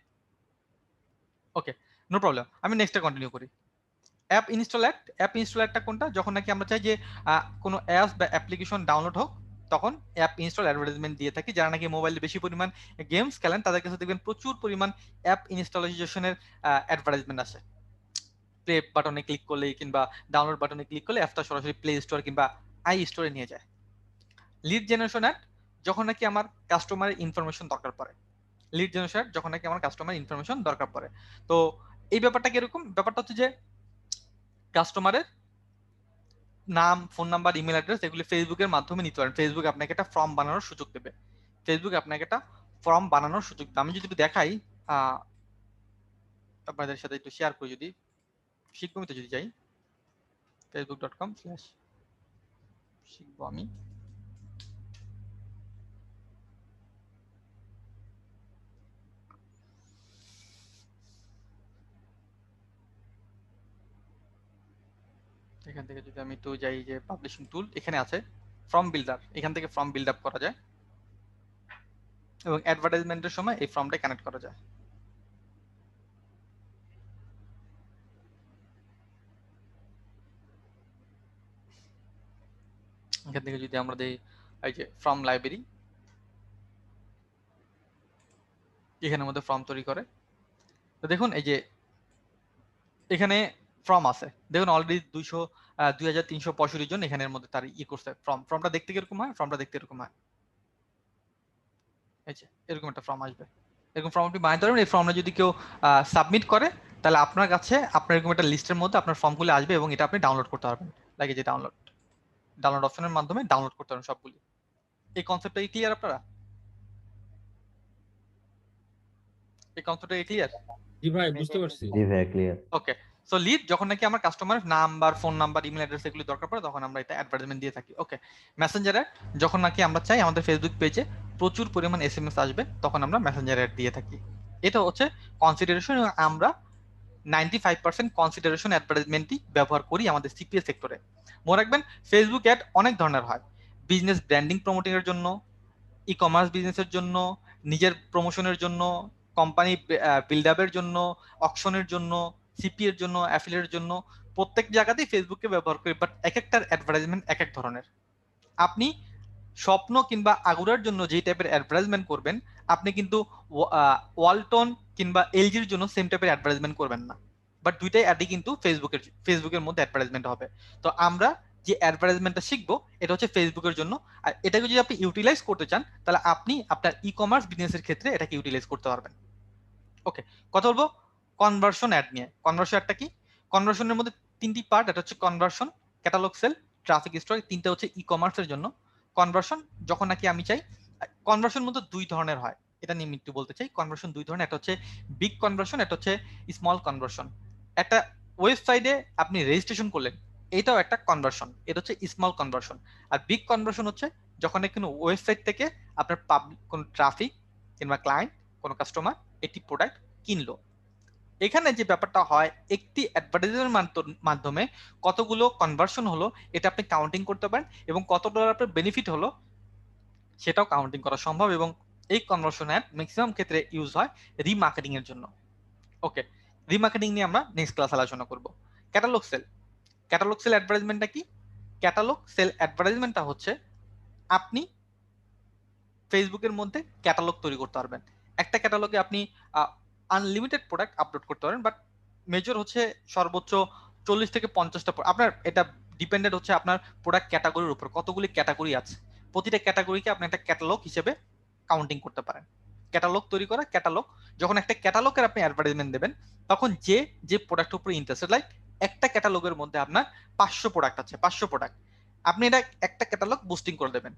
okay, no problem. আমি নেক্সটটা কন্টিনিউ করি। App install ad. App install অ্যাডটা কোনটা? যখন নাকি আমরা চাই যে কোনো অ্যাপস বা অ্যাপ্লিকেশন ডাউনলোড হোক, তখন অ্যাপ ইনস্টল অ্যাডভার্টাইজমেন্ট দিয়ে থাকি। যারা নাকি মোবাইলে বেশি পরিমাণ গেমস খেলেন, তাদের কাছে দেখবেন প্রচুর পরিমাণ অ্যাপ ইনস্টলেশনের অ্যাডভার্টাইজমেন্ট আসে। প্লে বাটনে ক্লিক করলেই কিংবা ডাউনলোড বাটনে ক্লিক করলে অ্যাপটা সরাসরি প্লে স্টোর কিংবা আই স্টোরে নিয়ে যায়। লিড জেনারেশন অ্যাড, যখন নাকি আমার কাস্টমারের ইনফরমেশন দরকার পড়ে। লিড জেনারেশন যখন নাকি আমার কাস্টমার ইনফরমেশন দরকার পড়ে। তো এই ব্যাপারটা কিরকম? ব্যাপারটা হচ্ছে যে কাস্টমারের নাম, ফোন নাম্বার, ইমেল অ্যাড্রেস এগুলি ফেসবুকের মাধ্যমে নিতে পারেন। ফেসবুক আপনাকে একটা ফর্ম বানানোর সুযোগ দেবে। ফেসবুক আপনাকে একটা ফর্ম বানানোর সুযোগ দেবে। আমি যদি একটু দেখাই, আপনাদের সাথে একটু শেয়ার করি, যদি শিখবমিতে যদি যাই, facebook.com/শিখবো আমি, এখান থেকে যদি আমি একটু যাই, যে পাবলিশিং টুল এখানে আছে ফর্ম বিল্ডার, এখান থেকে ফর্ম বিল্ড আপ করা যায় এবং অ্যাডভার্টাইজমেন্টের সময় এই ফর্মটা কানেক্ট করা যায়। এখান থেকে যদি আমরা দেই এই যে ফর্ম লাইব্রেরি, এখানের মধ্যে ফর্ম তৈরি করে, তো দেখুন এই যে এখানে ফর্ম আছে, দেখুন অলরেডি 2365 জন এখানের মধ্যে তার করছে ফর্মটা দেখতে কিরকম হয়? ফর্মটা দেখতে এরকম হয়, এই যে এরকম একটা ফর্ম আসবে। এরকম ফর্ম আপনি বানাতে পারবেন। এই ফর্মটা যদি কেউ সাবমিট করে, তাহলে আপনার কাছে আপনার এরকম একটা লিস্টের মধ্যে আপনার ফর্মগুলো আসবে এবং এটা আপনি ডাউনলোড করতে পারবেন। লাগে যে ডাউনলোড অপশনের মাধ্যমে ডাউনলোড করতে পারবেন সবগুলি। এই কনসেপ্টটা কি ক্লিয়ার আপনারা? এই কনসেপ্টটা কি ক্লিয়ার? জি ভাই, বুঝতে পারছি। জি ভাই ক্লিয়ার। ওকে, সো লিড যখন নাকি আমার কাস্টমারের number, phone number, email address এগুলো দরকার পড়ে, তখন আমরা এটা অ্যাডভার্টাইজমেন্ট দিয়ে থাকি। ওকে, মেসেঞ্জারে যখন নাকি আমরা চাই আমাদের ফেসবুক পেজে প্রচুর পরিমাণ এসএমএস আসবে, তখন আমরা মেসেঞ্জারে দিয়ে থাকি। এটা হচ্ছে কনসিডারেশন, এবং আমরা 95% কনসিডারেশন অ্যাডভার্টাইজমেন্টই ব্যবহার করি আমাদের সিপিএস সেক্টরে। মনে রাখবেন, ফেসবুক অ্যাড অনেক ধরনের হয়। বিজনেস ব্র্যান্ডিং প্রমোটিং এর জন্য, ই কমার্স বিজনেসের জন্য, নিজের প্রমোশনের জন্য, কোম্পানি বিল্ড আপের জন্য, অকশনের জন্য, সিপি এর জন্য, অ্যাফিলিয়েটের জন্য, প্রত্যেক জায়গাতেই ফেসবুককে ব্যবহার করি। বাট এক একটার অ্যাডভার্টাইজমেন্ট এক এক ধরনের। আপনি স্বপ্ন কিংবা আগুরার জন্য যেই টাইপের অ্যাডভার্টাইজমেন্ট করবেন, আপনি কিন্তু ওয়ালটন কিংবা এলজির জন্য সেম টাইপের অ্যাডভার্টাইজমেন্ট করবেন না। বাট দুইটাই অ্যাডই কিন্তু ফেসবুকের মধ্যে অ্যাডভার্টাইজমেন্ট হবে। তো আমরা যে অ্যাডভার্টাইজমেন্টটা শিখবো, এটা হচ্ছে ফেসবুকের জন্য। আর এটাকে যদি আপনি ইউটিলাইজ করতে চান, তাহলে আপনি আপনার ই কমার্স বিজনেসের ক্ষেত্রে এটাকে ইউটিলাইজ করতে পারবেন। ওকে, কথা বলবো কনভার্সন অ্যাড নিয়ে। কনভার্সন অ্যাডটা কি? কনভার্সনের মধ্যে 3টি পার্ট। এটা হচ্ছে conversion, catalog sale, traffic store. তিনটা হচ্ছে ই কমার্সের জন্য। কনভার্সন যখন নাকি আমি চাই, কনভার্সন মধ্যে দুই ধরনের হয়, এটা নিয়ে আমি একটু বলতে চাই। কনভার্সন দুই ধরনের, একটা হচ্ছে বিগ কনভার্সন, একটা হচ্ছে স্মল কনভার্সন। একটা ওয়েবসাইটে আপনি রেজিস্ট্রেশন করলেন, এটাও একটা কনভার্সন, এটা হচ্ছে স্মল কনভার্সন। আর বিগ কনভার্সন হচ্ছে যখন কোনো ওয়েবসাইট থেকে আপনার পাবলিক কোনো ট্রাফিক কিংবা ক্লায়েন্ট, কোনো কাস্টমার একটি প্রোডাক্ট কিনলো। এখানে যে ব্যাপারটা হয়, একটি অ্যাডভার্টাইজমেন্টের মাধ্যমে কতগুলো কনভার্সন হলো এটা আপনি কাউন্টিং করতে পারেন, এবং কত ডলার আপনার বেনিফিট হলো সেটাও কাউন্টিং করা সম্ভব। এবং এই কনভার্সন অ্যাড ম্যাক্সিমাম ক্ষেত্রে ইউজ হয় রিমার্কেটিং এর জন্য। ওকে, রিমার্কেটিং নিয়ে আমরা নেক্সট ক্লাস আলোচনা করব। Catalog sale. ক্যাটালগ সেল অ্যাডভার্টাইজমেন্টটা কি? ক্যাটালগ সেল অ্যাডভার্টাইজমেন্টটা হচ্ছে আপনি ফেসবুকের মধ্যে ক্যাটালগ তৈরি করতে পারবেন। একটা ক্যাটালগে আপনি আনলিমিটেড প্রোডাক্ট আপলোড করতে পারেন, বাট মেজর হচ্ছে সর্বোচ্চ 40 থেকে 50টা। আপনার এটা ডিপেন্ডেন্ট হচ্ছে আপনার প্রোডাক্ট ক্যাটাগরির উপর, কতগুলি ক্যাটাগরি আছে। প্রতিটা ক্যাটাগরিকে আপনি একটা ক্যাটালগ হিসেবে কাউন্টিং করতে পারেন। ক্যাটালগ তৈরি করা, ক্যাটালগ, যখন একটা ক্যাটালগের আপনি অ্যাডভার্টাইজমেন্ট দেবেন, তখন যে যে প্রোডাক্টের উপরে ইন্টারেস্টেড, লাইক একটা ক্যাটালগের মধ্যে আপনার 500 প্রোডাক্ট আছে, 500 প্রোডাক্ট, আপনি এটা একটা ক্যাটালগ বুস্টিং করে দেবেন।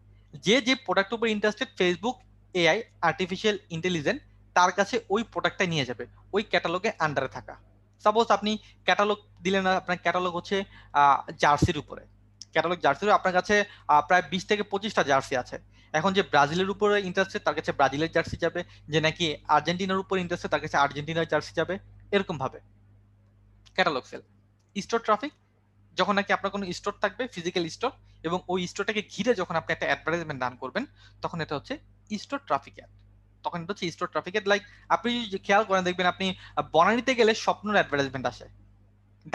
যে যে প্রোডাক্টের উপর interested, Facebook AI, artificial intelligence তার কাছে ওই প্রোডাক্টটা নিয়ে যাবে ওই ক্যাটালগে আন্ডারে থাকা। সাপোজ আপনি ক্যাটালগ দিলেন, আপনার ক্যাটালগ হচ্ছে জার্সির উপরে, ক্যাটালগ জার্সির আপনার কাছে প্রায় 20 থেকে 25টা জার্সি আছে। এখন যে ব্রাজিলের উপরে ইন্টারেস্টেড তার কাছে ব্রাজিলের জার্সি যাবে, যে নাকি আর্জেন্টিনার উপর ইন্টারেস্টেড তার কাছে আর্জেন্টিনার জার্সি যাবে, এরকম ভাবে ক্যাটালগ সেল। স্টোর ট্রাফিক, যখন নাকি আপনার কোনো স্টোর থাকবে, ফিজিক্যাল স্টোর, এবং ওই স্টোরটাকে ঘিরে যখন আপনি একটা অ্যাডভার্টাইজমেন্ট রান করবেন, তখন এটা হচ্ছে স্টোর ট্রাফিক অ্যাড। তখন এটা হচ্ছে স্টোর ট্রাফিক অ্যাড। লাইক আপনি যদি খেয়াল করেন দেখবেন, আপনি বনানীতে গেলে স্বপ্নের অ্যাডভার্টাইজমেন্ট আসে,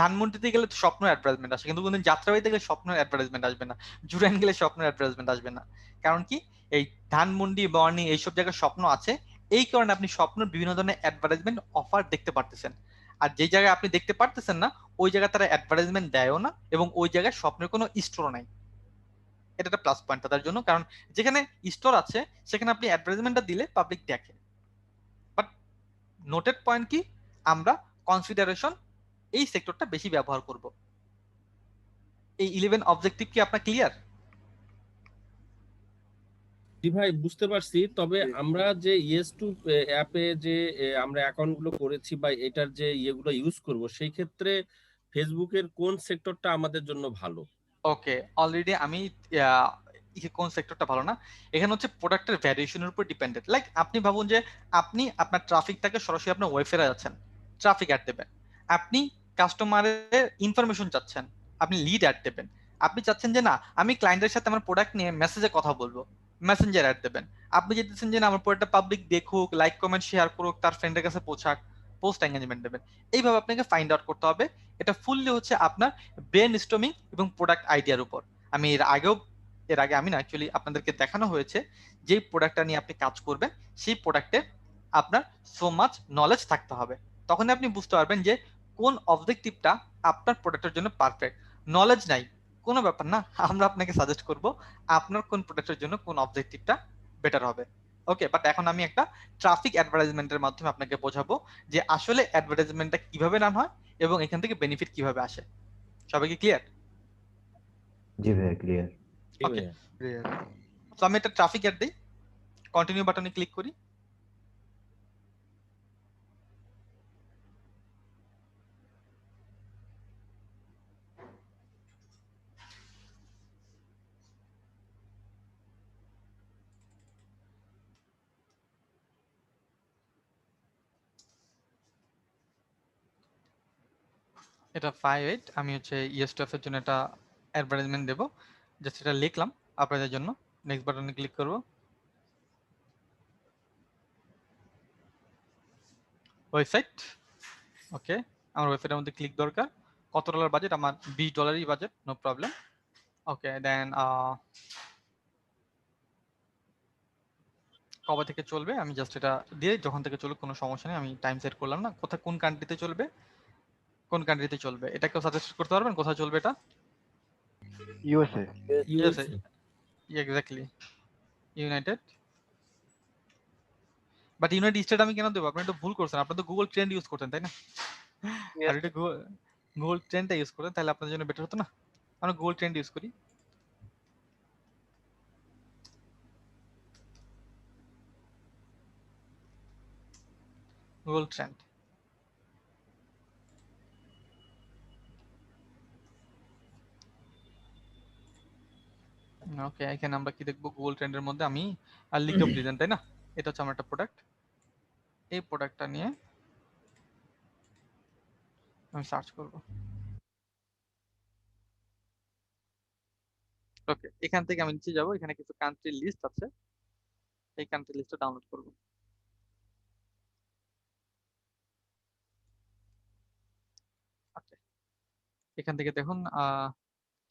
ধানমন্ডিতে গেলে তো স্বপ্নের অ্যাডভার্টাইজমেন্ট আসে, কিন্তু কোনদিন যাত্রাবাড়িতে গেলে স্বপ্নের অ্যাডভার্টাইজমেন্ট আসবে না, জুরাইন গেলে স্বপ্নের অ্যাডভার্টাইজমেন্ট আসবে না। কারণ কি, এই ধানমন্ডি, বনানী এইসব জায়গায় স্বপ্ন আছে, এই কারণে আপনি স্বপ্নের বিভিন্ন ধরনের অ্যাডভার্টাইজমেন্ট অফার দেখতে পারতেছেন। আর যে জায়গায় আপনি দেখতে পারতেছেন না, ওই জায়গায় তারা অ্যাডভার্টাইজমেন্ট দেয়ও না, এবং ওই জায়গায় স্বপ্নের কোনো স্টোরও নাই। এটা একটা প্লাস পয়েন্ট তাদের জন্য, কারণ যেখানে স্টোর আছে সেখানে আপনি অ্যাডভার্টাইজমেন্টটা দিলে পাবলিক দেখে। বাট নোটেড পয়েন্ট কি, আমরা কনসিডারেশন এই সেক্টরটা বেশি ব্যবহার করব। এই 11 অবজেক্টিভ কি আপনার ক্লিয়ার? জি ভাই, বুঝতে পারছি। তবে আমরা যে ইয়েস টু অ্যাপে যে আমরা অ্যাকাউন্ট গুলো করেছি বা এটার যে ইয়েগুলো ইউজ করব, সেই ক্ষেত্রে ফেসবুকের কোন সেক্টরটা আমাদের জন্য ভালো? ওকে, অলরেডি আমি কোন সেক্টরটা ভালো না, এখানে হচ্ছে প্রোডাক্টের ভ্যারিয়েশনের উপর ডিপেন্ডেন্ট। লাইক আপনি ভাবুন যে আপনি আপনার ট্রাফিকটাকে সরাসরি আপনার ওয়েবসাইটে যাচ্ছেন, ট্রাফিক অ্যাড দেবেন। আপনি কাস্টমারের ইনফরমেশন চাচ্ছেন, আপনি লিড অ্যাড দেবেন। আপনি চাচ্ছেন যে না, আমি ক্লায়েন্টের সাথে আমার প্রোডাক্ট নিয়ে মেসেজে কথা বলবো, মেসেঞ্জার অ্যাড দেবেন। আপনি যেতেছেন যে না, আমার প্রোডাক্টটা পাবলিক দেখুক, লাইক কমেন্ট শেয়ার করুক, তার ফ্রেন্ডের কাছে পৌঁছাক, পোস্ট এঙ্গেজমেন্ট দেবেন। এইভাবে আপনাকে ফাইন্ড আউট করতে হবে। এটা ফুললি হচ্ছে আপনার ব্রেন স্টর্মিং এবং প্রোডাক্ট আইডিয়ার উপর। আমি এর আগে আমি না, অ্যাকচুয়ালি আপনাদেরকে দেখানো হয়েছে, যেই প্রোডাক্টটা নিয়ে আপনি কাজ করবেন সেই প্রোডাক্টে আপনার সো মাচ নলেজ থাকতে হবে। তখন আপনি বুঝতে পারবেন যে কোন অবজেক্টিভটা আপনার প্রোডাক্টের জন্য পারফেক্ট। নলেজ নাই, কোনো ব্যাপার না, আমরা আপনাকে সাজেস্ট করব আপনার কোন প্রোডাক্টের জন্য কোন অবজেক্টিভটা বেটার হবে। ওকে, বাট এখন আমি একটা ট্রাফিক অ্যাডভার্টাইজমেন্টের মাধ্যমে আপনাকে বোঝাবো যে আসলে অ্যাডভার্টাইজমেন্টটা কিভাবে রান হয় এবং এখান থেকে বেনিফিট কিভাবে আসে। সবাই কি ক্লিয়ার? জি ভাইয়া ক্লিয়ার। জি ওকে, ভাইয়া। তো আমি একটা ট্রাফিক অ্যাড দিই, কন্টিনিউ বাটনে ক্লিক করি। এটা 5.8, আমি হচ্ছে ইয়েস্টফ এর জন্য একটা অ্যাডভার্টাইজমেন্ট দেবো, জাস্ট এটা লিখলাম আপনাদের জন্য। নেক্সট বাটনে ক্লিক করব। ওয়েবসাইট, ওকে, আমার ওয়েবসাইটের মধ্যে ক্লিক দরকার। কত ডলার বাজেট? আমার $20 বাজেট, নো প্রবলেম। ওকে, দেন কবে থেকে চলবে আমি জাস্ট এটা দিয়ে, যখন থেকে চলবে কোনো সমস্যা নেই, আমি টাইম সেট করলাম না। কোথায়, কোন কান্ট্রিতে চলবে, কোন কান্ট্রিতে চলবে এটা কেউ সাজেস্ট করতে পারবেন? কোথায় চলবে এটা? USA. USA, USA exactly, United. But United state আমি কেন দেবো? আপনি তো ভুল করছেন, আপনি তো গুগল ট্রেন্ড ইউজ করতেন তাই না? আর এটা গুগল ট্রেন্ডটা ইউজ করতেন, তাহলে আপনাদের জন্য বেটার হতো না? আমরা গুগল ট্রেন্ড ইউজ করি। গুগল ট্রেন্ড, ওকে, এখানে আমরা কি দেখবো? গুগল ট্রেন্ডের মধ্যে আমি লিগ অফ লিজেন্ড, তাই না? এটা হচ্ছে আমার একটা প্রোডাক্ট। এই প্রোডাক্টটা নিয়ে আমি সার্চ করব। ওকে, এখান থেকে আমি নিচে যাব, এখানে কিছু কান্ট্রি লিস্ট আছে, এই কান্ট্রি লিস্টটা ডাউনলোড করব। ওকে, এখান থেকে দেখুন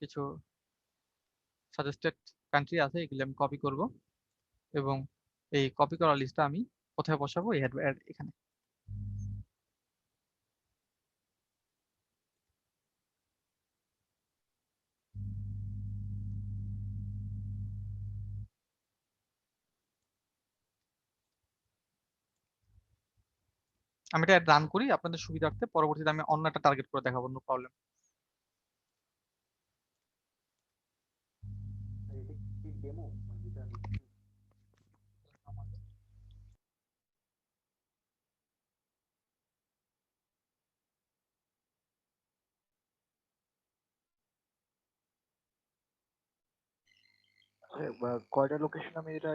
কিছু সাজেস্টেড কান্ট্রি আছে এগুলো আমি কপি করব এবং এই কপি করা লিস্টটা আমি কোথায় বসাবো এই এখানে। আমি এটা রান করি আপনাদের সুবিধার্থে, পরবর্তীতে আমি অন্য একটা টার্গেট করে দেখাবো, নো প্রবলেম। কয়টা লোকেশন আমি এটা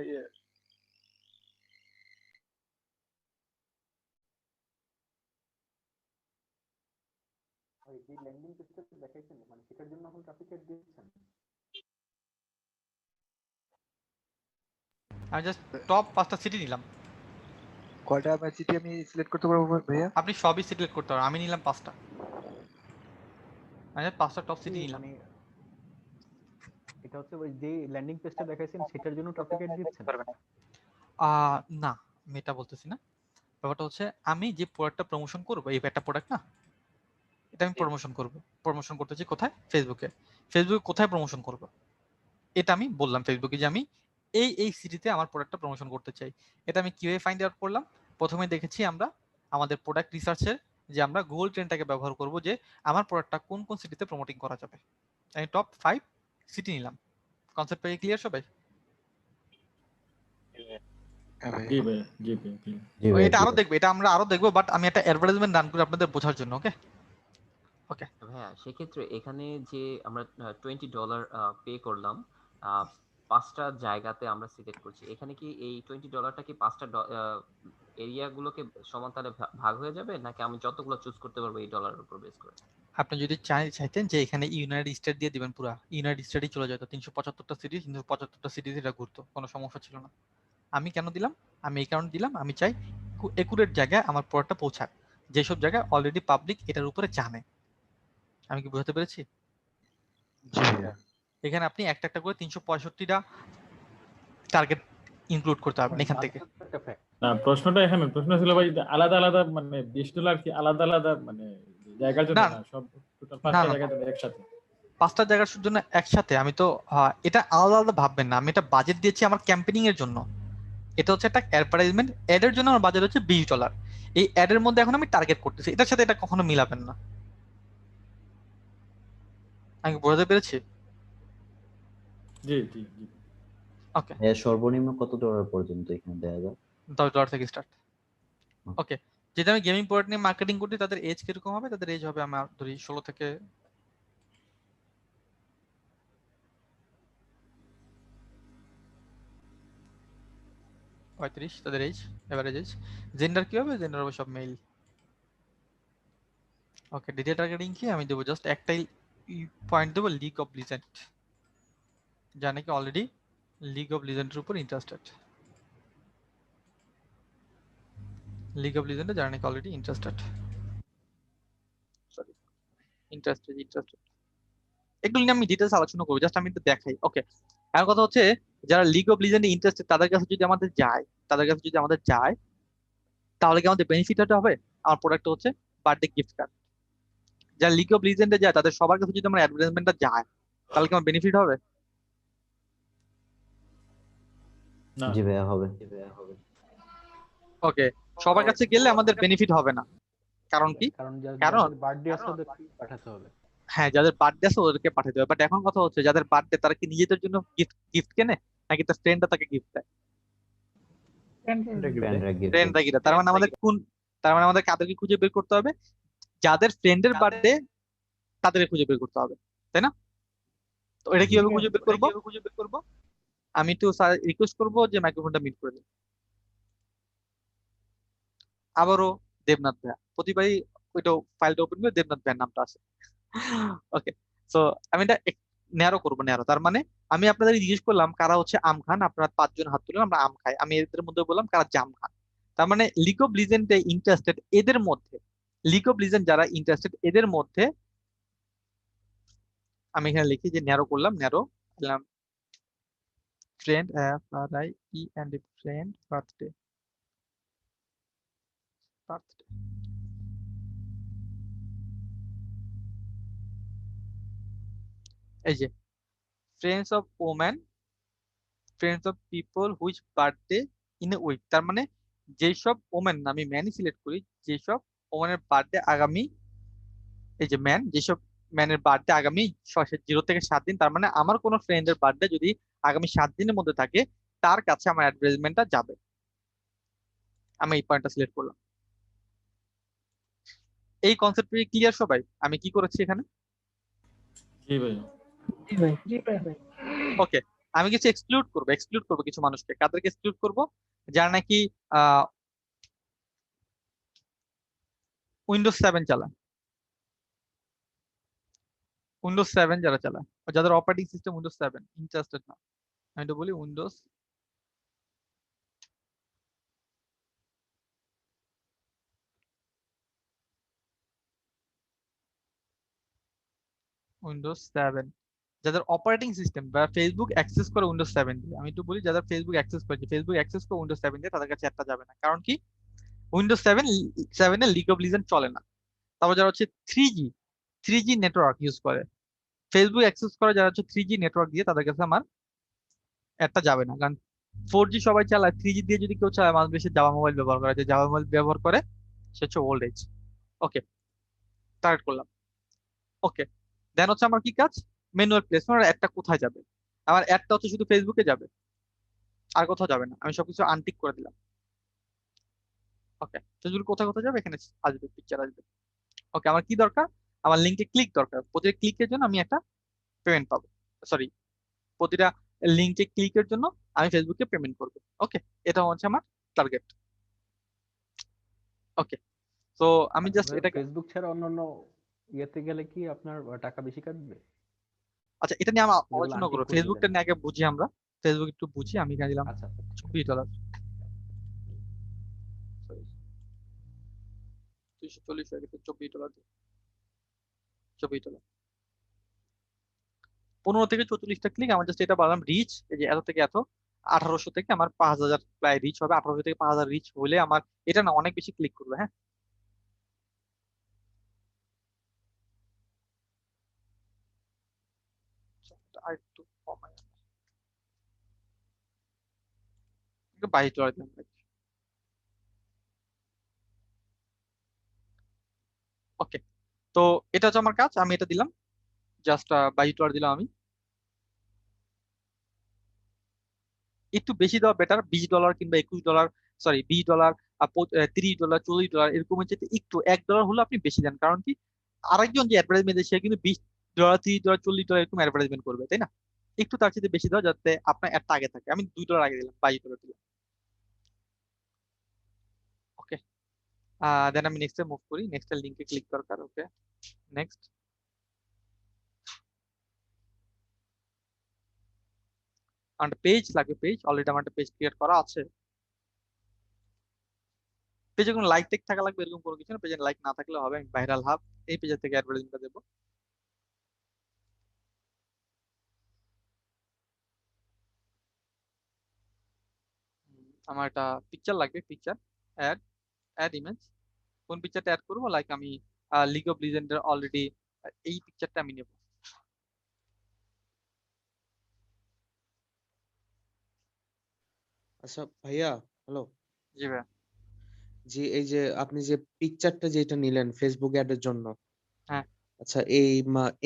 আমি জাস্ট টপ 5টা সিটি নিলাম, কয়টা সিটি আমি সিলেক্ট করতে পারবো ভাইয়া? আপনি সবই সিলেক্ট করতে পারেন, আমি নিলাম 5টা, আমি 5টা টপ সিটি নিলাম। মানে এটা হচ্ছে ওই যে ল্যান্ডিং পেজটা দেখাইছেন সেটার জন্য টপিক এড দিচ্ছেন? না আমি এটা বলতেছি না, ব্যাপারটা হচ্ছে আমি যে প্রোডাক্টটা প্রমোশন করবো, এই একটা প্রোডাক্ট না, এটা আমি প্রমোশন করতেছি কোথায়? ফেসবুকে। ফেসবুকে কোথায় প্রমোশন করব এটা আমি বললাম ফেসবুকে যে আমি এই সিটিতে আমার প্রোডাক্টটা প্রমোশন করতে চাই। এটা আমি কিভাবে ফাইন্ড আউট করলাম? প্রথমে দেখেছি আমরা আমাদের প্রোডাক্ট রিসার্চের যে আমরা গুগল ট্রেন্ডটাকে ব্যবহার করব যে আমার প্রোডাক্টটা কোন কোন সিটিতে প্রমোটিং করা যাবে। আমি টপ 5 সিটি নিলাম। কনসেপ্ট পেয়ে ক্লিয়ার সবাই? হ্যাঁ ভাই। জি ভাইয়া, জি ভাইয়া, জি। জি ভাই, এটা জি আরো ভাই। দেখবো, এটা আমরা আরো দেখবো, বাট আমি একটা অ্যাডভার্টাইজমেন্ট রান করি আপনাদের বোঝার জন্য। ওকে ওকে হ্যাঁ, সেক্ষেত্রে এখানে যে আমরা $20 পে করলাম, 5টা জায়গাতে আমরা সিলেক্ট করছি, এখানে কি এই $20টা কি 5টা এরিয়া গুলোকে সমান তালে ভাগ হয়ে যাবে, নাকি আমি যতগুলো চুজ করতে পারবো এই ডলারের উপর বেস করে? আপনি যদি চাইতেন যে এখানে ইউনাইটেড স্টেট দিয়ে দিবেন, পুরা ইউনাইটেড স্টেটই চলে যেত, 375টা সিটি, 375টা সিটিতে এটা ঘুরতো, কোনো সমস্যা ছিল না। আমি কেন দিলাম? আমি এই কারণে দিলাম, আমি চাই একুরেট জায়গায় আমার প্রোডাক্টটা পৌঁছাক, যেসব জায়গায় অলরেডি পাবলিক এটার উপরে জানে। আমি কি বোঝাতে পেরেছি? জি ভাইয়া। এখানে আপনি একটা একটা করে 365টা টার্গেট ইনক্লুড করতে পারবেন এখান থেকে। না, প্রশ্নটা এখানে প্রশ্ন ছিল ভাই যে আলাদা আলাদা মানে $20 কি আলাদা আলাদা মানে জায়গার জন্য না, না, সব টোটাল না, 5টা না। জায়গার জন্য একসাথে? 5টা জায়গার জন্য একসাথে আমি তো এটা আলাদা আলাদা ভাববেন না, আমি এটা বাজেট দিয়েছি আমার ক্যাম্পেইনিং এর জন্য। এটা হচ্ছে একটা অ্যাডভার্টাইজমেন্ট, অ্যাড এর জন্য আমার বাজেট হচ্ছে $20। এই অ্যাড এর মধ্যে এখন আমি টার্গেট করতেছি, এটার সাথে এটা কখনো মিলাবেন না। আমি কি বোঝাতে পেরেছি? জি জি জি। ওকে, ভাইয়া, সর্বনিম্ন কত ডলার পর্যন্ত এখানে দেওয়া যায়? $10 থেকে স্টার্ট। ওকে, যেটা আমি গেমিং প্রোডাক্ট নিয়ে মার্কেটিং করছি তাদের এজ কিরকম হবে? তাদের এজ হবে আমার ধরি 16 থেকে 35, তাদের এজ, এভারেজ এজ। জেন্ডার কি হবে? জেন্ডার হবে সব মেল। ওকে, ডিটেল টার্গেটিং কি আমি দেবো? জাস্ট একটাই পয়েন্ট দেবো, লিগ অফ লিজেন্ড, যা নাকি অলরেডি লিগ অফ লিজেন্ডের উপর ইন্টারেস্টেড। লিগ অফ লিজেন্ডে যারা নাকি অলরেডি ইন্টারেস্টেড, সরি ইন্টারেস্টেড এগুলো নিয়ে আমি ডিটেলস আলোচনা করবো, জাস্ট আমি একটু দেখাই। ওকে, এখন কথা হচ্ছে যারা লিগ অফ লিজেন্ডে ইন্টারেস্টেড তাদের কাছে যদি আমাদের যায় তাহলে কি আমাদের বেনিফিট হবে? আমার প্রোডাক্ট হচ্ছে বার্থডে গিফট কার্ড। যারা লিগ অফ লিজেন্ডে যায় তাদের সবার কাছে যদি আমার অ্যাডভার্টাইজমেন্টটা যায় তাহলে কি আমার বেনিফিট হবে? না, জি ভাইয়া, হবে। ওকে, সবার কাছে গেলে আমাদের বেনিফিট হবে না। কারণ কি? কারণ কারণ যাদের বার্থডে আছে ওদেরকে পাঠাতে হবে। হ্যাঁ, যাদের বার্থডে আছে ওদেরকে পাঠিয়ে দেবে, বাট এখন কথা হচ্ছে যাদের বার্থডে তারা কি নিজেদের জন্য গিফট কেনে নাকি তার ফ্রেন্ডরা তাকে গিফট দেয়? ফ্রেন্ডরা গিফট। তার মানে আমাদের কাদেরকে খুঁজে বের করতে হবে? যাদের ফ্রেন্ডের বার্থডে তাদেরকে খুঁজে বের করতে হবে, তাই না? তো এটা কিভাবে খুঁজে বের করবো? আমি একটু রিকোয়েস্ট করবো যে মাইক্রোফোনটা মিউট করে দিন। আবারও দেবনাথ ভাইয়া, প্রতিবারই ওইটা ফাইলটা ওপেন করে দেবনাথ ভাইয়ের নামটা আছে। ওকে, সো আমি এটা ন্যারো করবো। তার মানে আমি আপনাদের জিজ্ঞেস করলাম কারা হচ্ছে আম খান, আপনারা 5 জন হাত তুললেন, আমরা আম খাই। আমি এদের মধ্যে বললাম কারা জাম খান। তার মানে লিগ অফ লিজেন্ডে ইন্টারেস্টেড এদের মধ্যে, লিগ অফ লিজেন্ড যারা ইন্টারেস্টেড এদের মধ্যে আমি এখানে লিখি যে ন্যারো করলাম, ন্যারো দিলাম friend FRIEND friend birthday birthday এই যে friends of woman friends of people which birthday in a week, তার মানে যেসব ওমেন, আমি ম্যানই সিলেক্ট করি, যেসব ওমেনের বার্থডে আগামী, এই যে ম্যান, যেসব ম্যানের বার্থডে আগামী 0 থেকে 7 দিন, তার মানে আমার কোনো ফ্রেন্ডের বার্থডে যদি আগামী 7 দিনের মধ্যে থাকে তার কাছে আমার অ্যাডভার্টাইজমেন্টটা যাবে। আমি এই পয়েন্টটা সিলেক্ট করলাম। এই কনসেপ্ট ক্লিয়ার সবাই? আমি কি করেছি এখানে? জি ভাই। ওকে, আমি কিছু এক্সক্লুড করবো কিছু মানুষকে। কাদেরকে এক্সক্লুড করব? যারা নাকি উইন্ডোজ 7 চালায়, উইন্ডোজ 7 যারা চালায়, যাদের অপারেটিং সিস্টেম উইন্ডোজ 7, ইন্টারেস্টেড না। আমি তো বলি উইন্ডোজ উইন্ডোজ 7, যাদের অপারেটিং সিস্টেম বা ফেসবুক অ্যাক্সেস করে উইন্ডোজ 7 দিয়ে। আমি একটু বলি যাদের ফেসবুক অ্যাক্সেস করে উইন্ডোজ 7 দিয়ে, তাদের কাছে একটা যাবে না। কারণ কি? Windows 7 A league of legend চলে না। তারপর যারা হচ্ছে 3G নেটওয়ার্ক ইউজ করে, ফেসবুক অ্যাক্সেস করে যারা হচ্ছে 3G নেটওয়ার্ক দিয়ে, তাদের কাছে আমার একটা যাবে না। কারণ 4G সবাই চালায়, 3G দিয়ে যদি কেউ চালায়, মানুষ বেশি জাভা মোবাইল ব্যবহার করে, যে জাভা মোবাইল ব্যবহার করে সে হচ্ছে ওল্ড এজ। ওকে, স্টার্ট করলাম। ওকে, দেন হচ্ছে আমার কি কাজ? Manual placement. একটা কোথায় যাবে? আমার অ্যাডটা হচ্ছে শুধু ফেসবুকে যাবে, আর কোথাও যাবে না। আমি সবকিছু আনটিক করে দিলাম। ওকে, ফেসবুক কোথায় কোথায় যাবে? এখানে আসবে, পিকচার আসবে। ওকে, আমার কি দরকার? আমার লিঙ্কে ক্লিক দরকার। প্রতিটা ক্লিকের জন্য আমি একটা পেমেন্ট পাবো। সরি, প্রতিটা লিঙ্কে ক্লিকের জন্য আমি ফেসবুকে পেমেন্ট করবো। ওকে, এটা হচ্ছে আমার টার্গেট। ওকে, তো আমি আচ্ছা জাস্ট ভাইয়া, এটাকে, ফেসবুক ছাড়া অন্যান্য ইয়েতে গেলে কি আপনার টাকা বেশি কাটবে? আচ্ছা এটা নিয়ে আমরা যেগুলো আলোচনা আনটিক করবো। করে দিবেন। ফেসবুকটা নিয়ে আগে বুঝি আমরা। ফেসবুক একটু বুঝি। আমি এখানে দিলাম আচ্ছা আচ্ছা, $20, সরি 240 হয়ে গেছে, $24 দিই, $24। 15 থেকে 44টা ক্লিক। আমার জাস্ট এটা বললাম রিচ, এই যে এত থেকে এত, 1800 থেকে আমার 5000 প্রায় রিচ হবে। 1800 থেকে 5000 রিচ হলে আমার এটা না অনেক বেশি ক্লিক করবে। হ্যাঁ, আর একটু কমাই, একটু $22 দিলাম। ওকে, তো এটা হচ্ছে আমার কাজ। আমি এটা দিলাম, জাস্ট $22 দিলাম আমি। একটু বেশি দেওয়া বেটার, $20 কিংবা $21, সরি $20, $30, $40 এরকমের চাইতে একটু $1 হলে আপনি বেশি দেন। কারণ কি? আরেকজন যে অ্যাডভার্টাইজমেন্ট সে কিন্তু $20, $30, $40 এরকম অ্যাডভার্টাইজমেন্ট করবে, তাই না? একটু তার চাইতে বেশি দাও, যাতে আপনার একটা আগে থাকে। আমি $2 আগে দিলাম, $22 দিলাম। ওকে, দেন আমি নেক্সটে মুভ করি। নেক্সটের লিঙ্কে ক্লিক দরকার। ওকে, নেক্সট। আমার পেজ লাগবে, পেজ অলরেডি আমার একটা পেজ ক্রিয়েট করা আছে। পেজে কোনো লাইক টেক থাকা লাগবে এরকম কোনো কিছু না, পেজে লাইক না থাকলে হবে। আমি ভাইরাল হাব এই পেজের থেকে অ্যাডভার্টাইজমেন্ট দেবো। আমার একটা পিকচার লাগবে, পিকচার অ্যাড, অ্যাড ইমেজ। কোন পিকচারটা অ্যাড করবো? লাইক আমি লিগ অফ লিজেন্ডের অলরেডি এই পিকচারটা আমি নেব। আচ্ছা ভাইয়া, হ্যালো। জি ভাই। জি, এই যে আপনি যে পিকচারটা যেটা নিলেন ফেসবুক অ্যাড এর জন্য, হ্যাঁ, আচ্ছা এই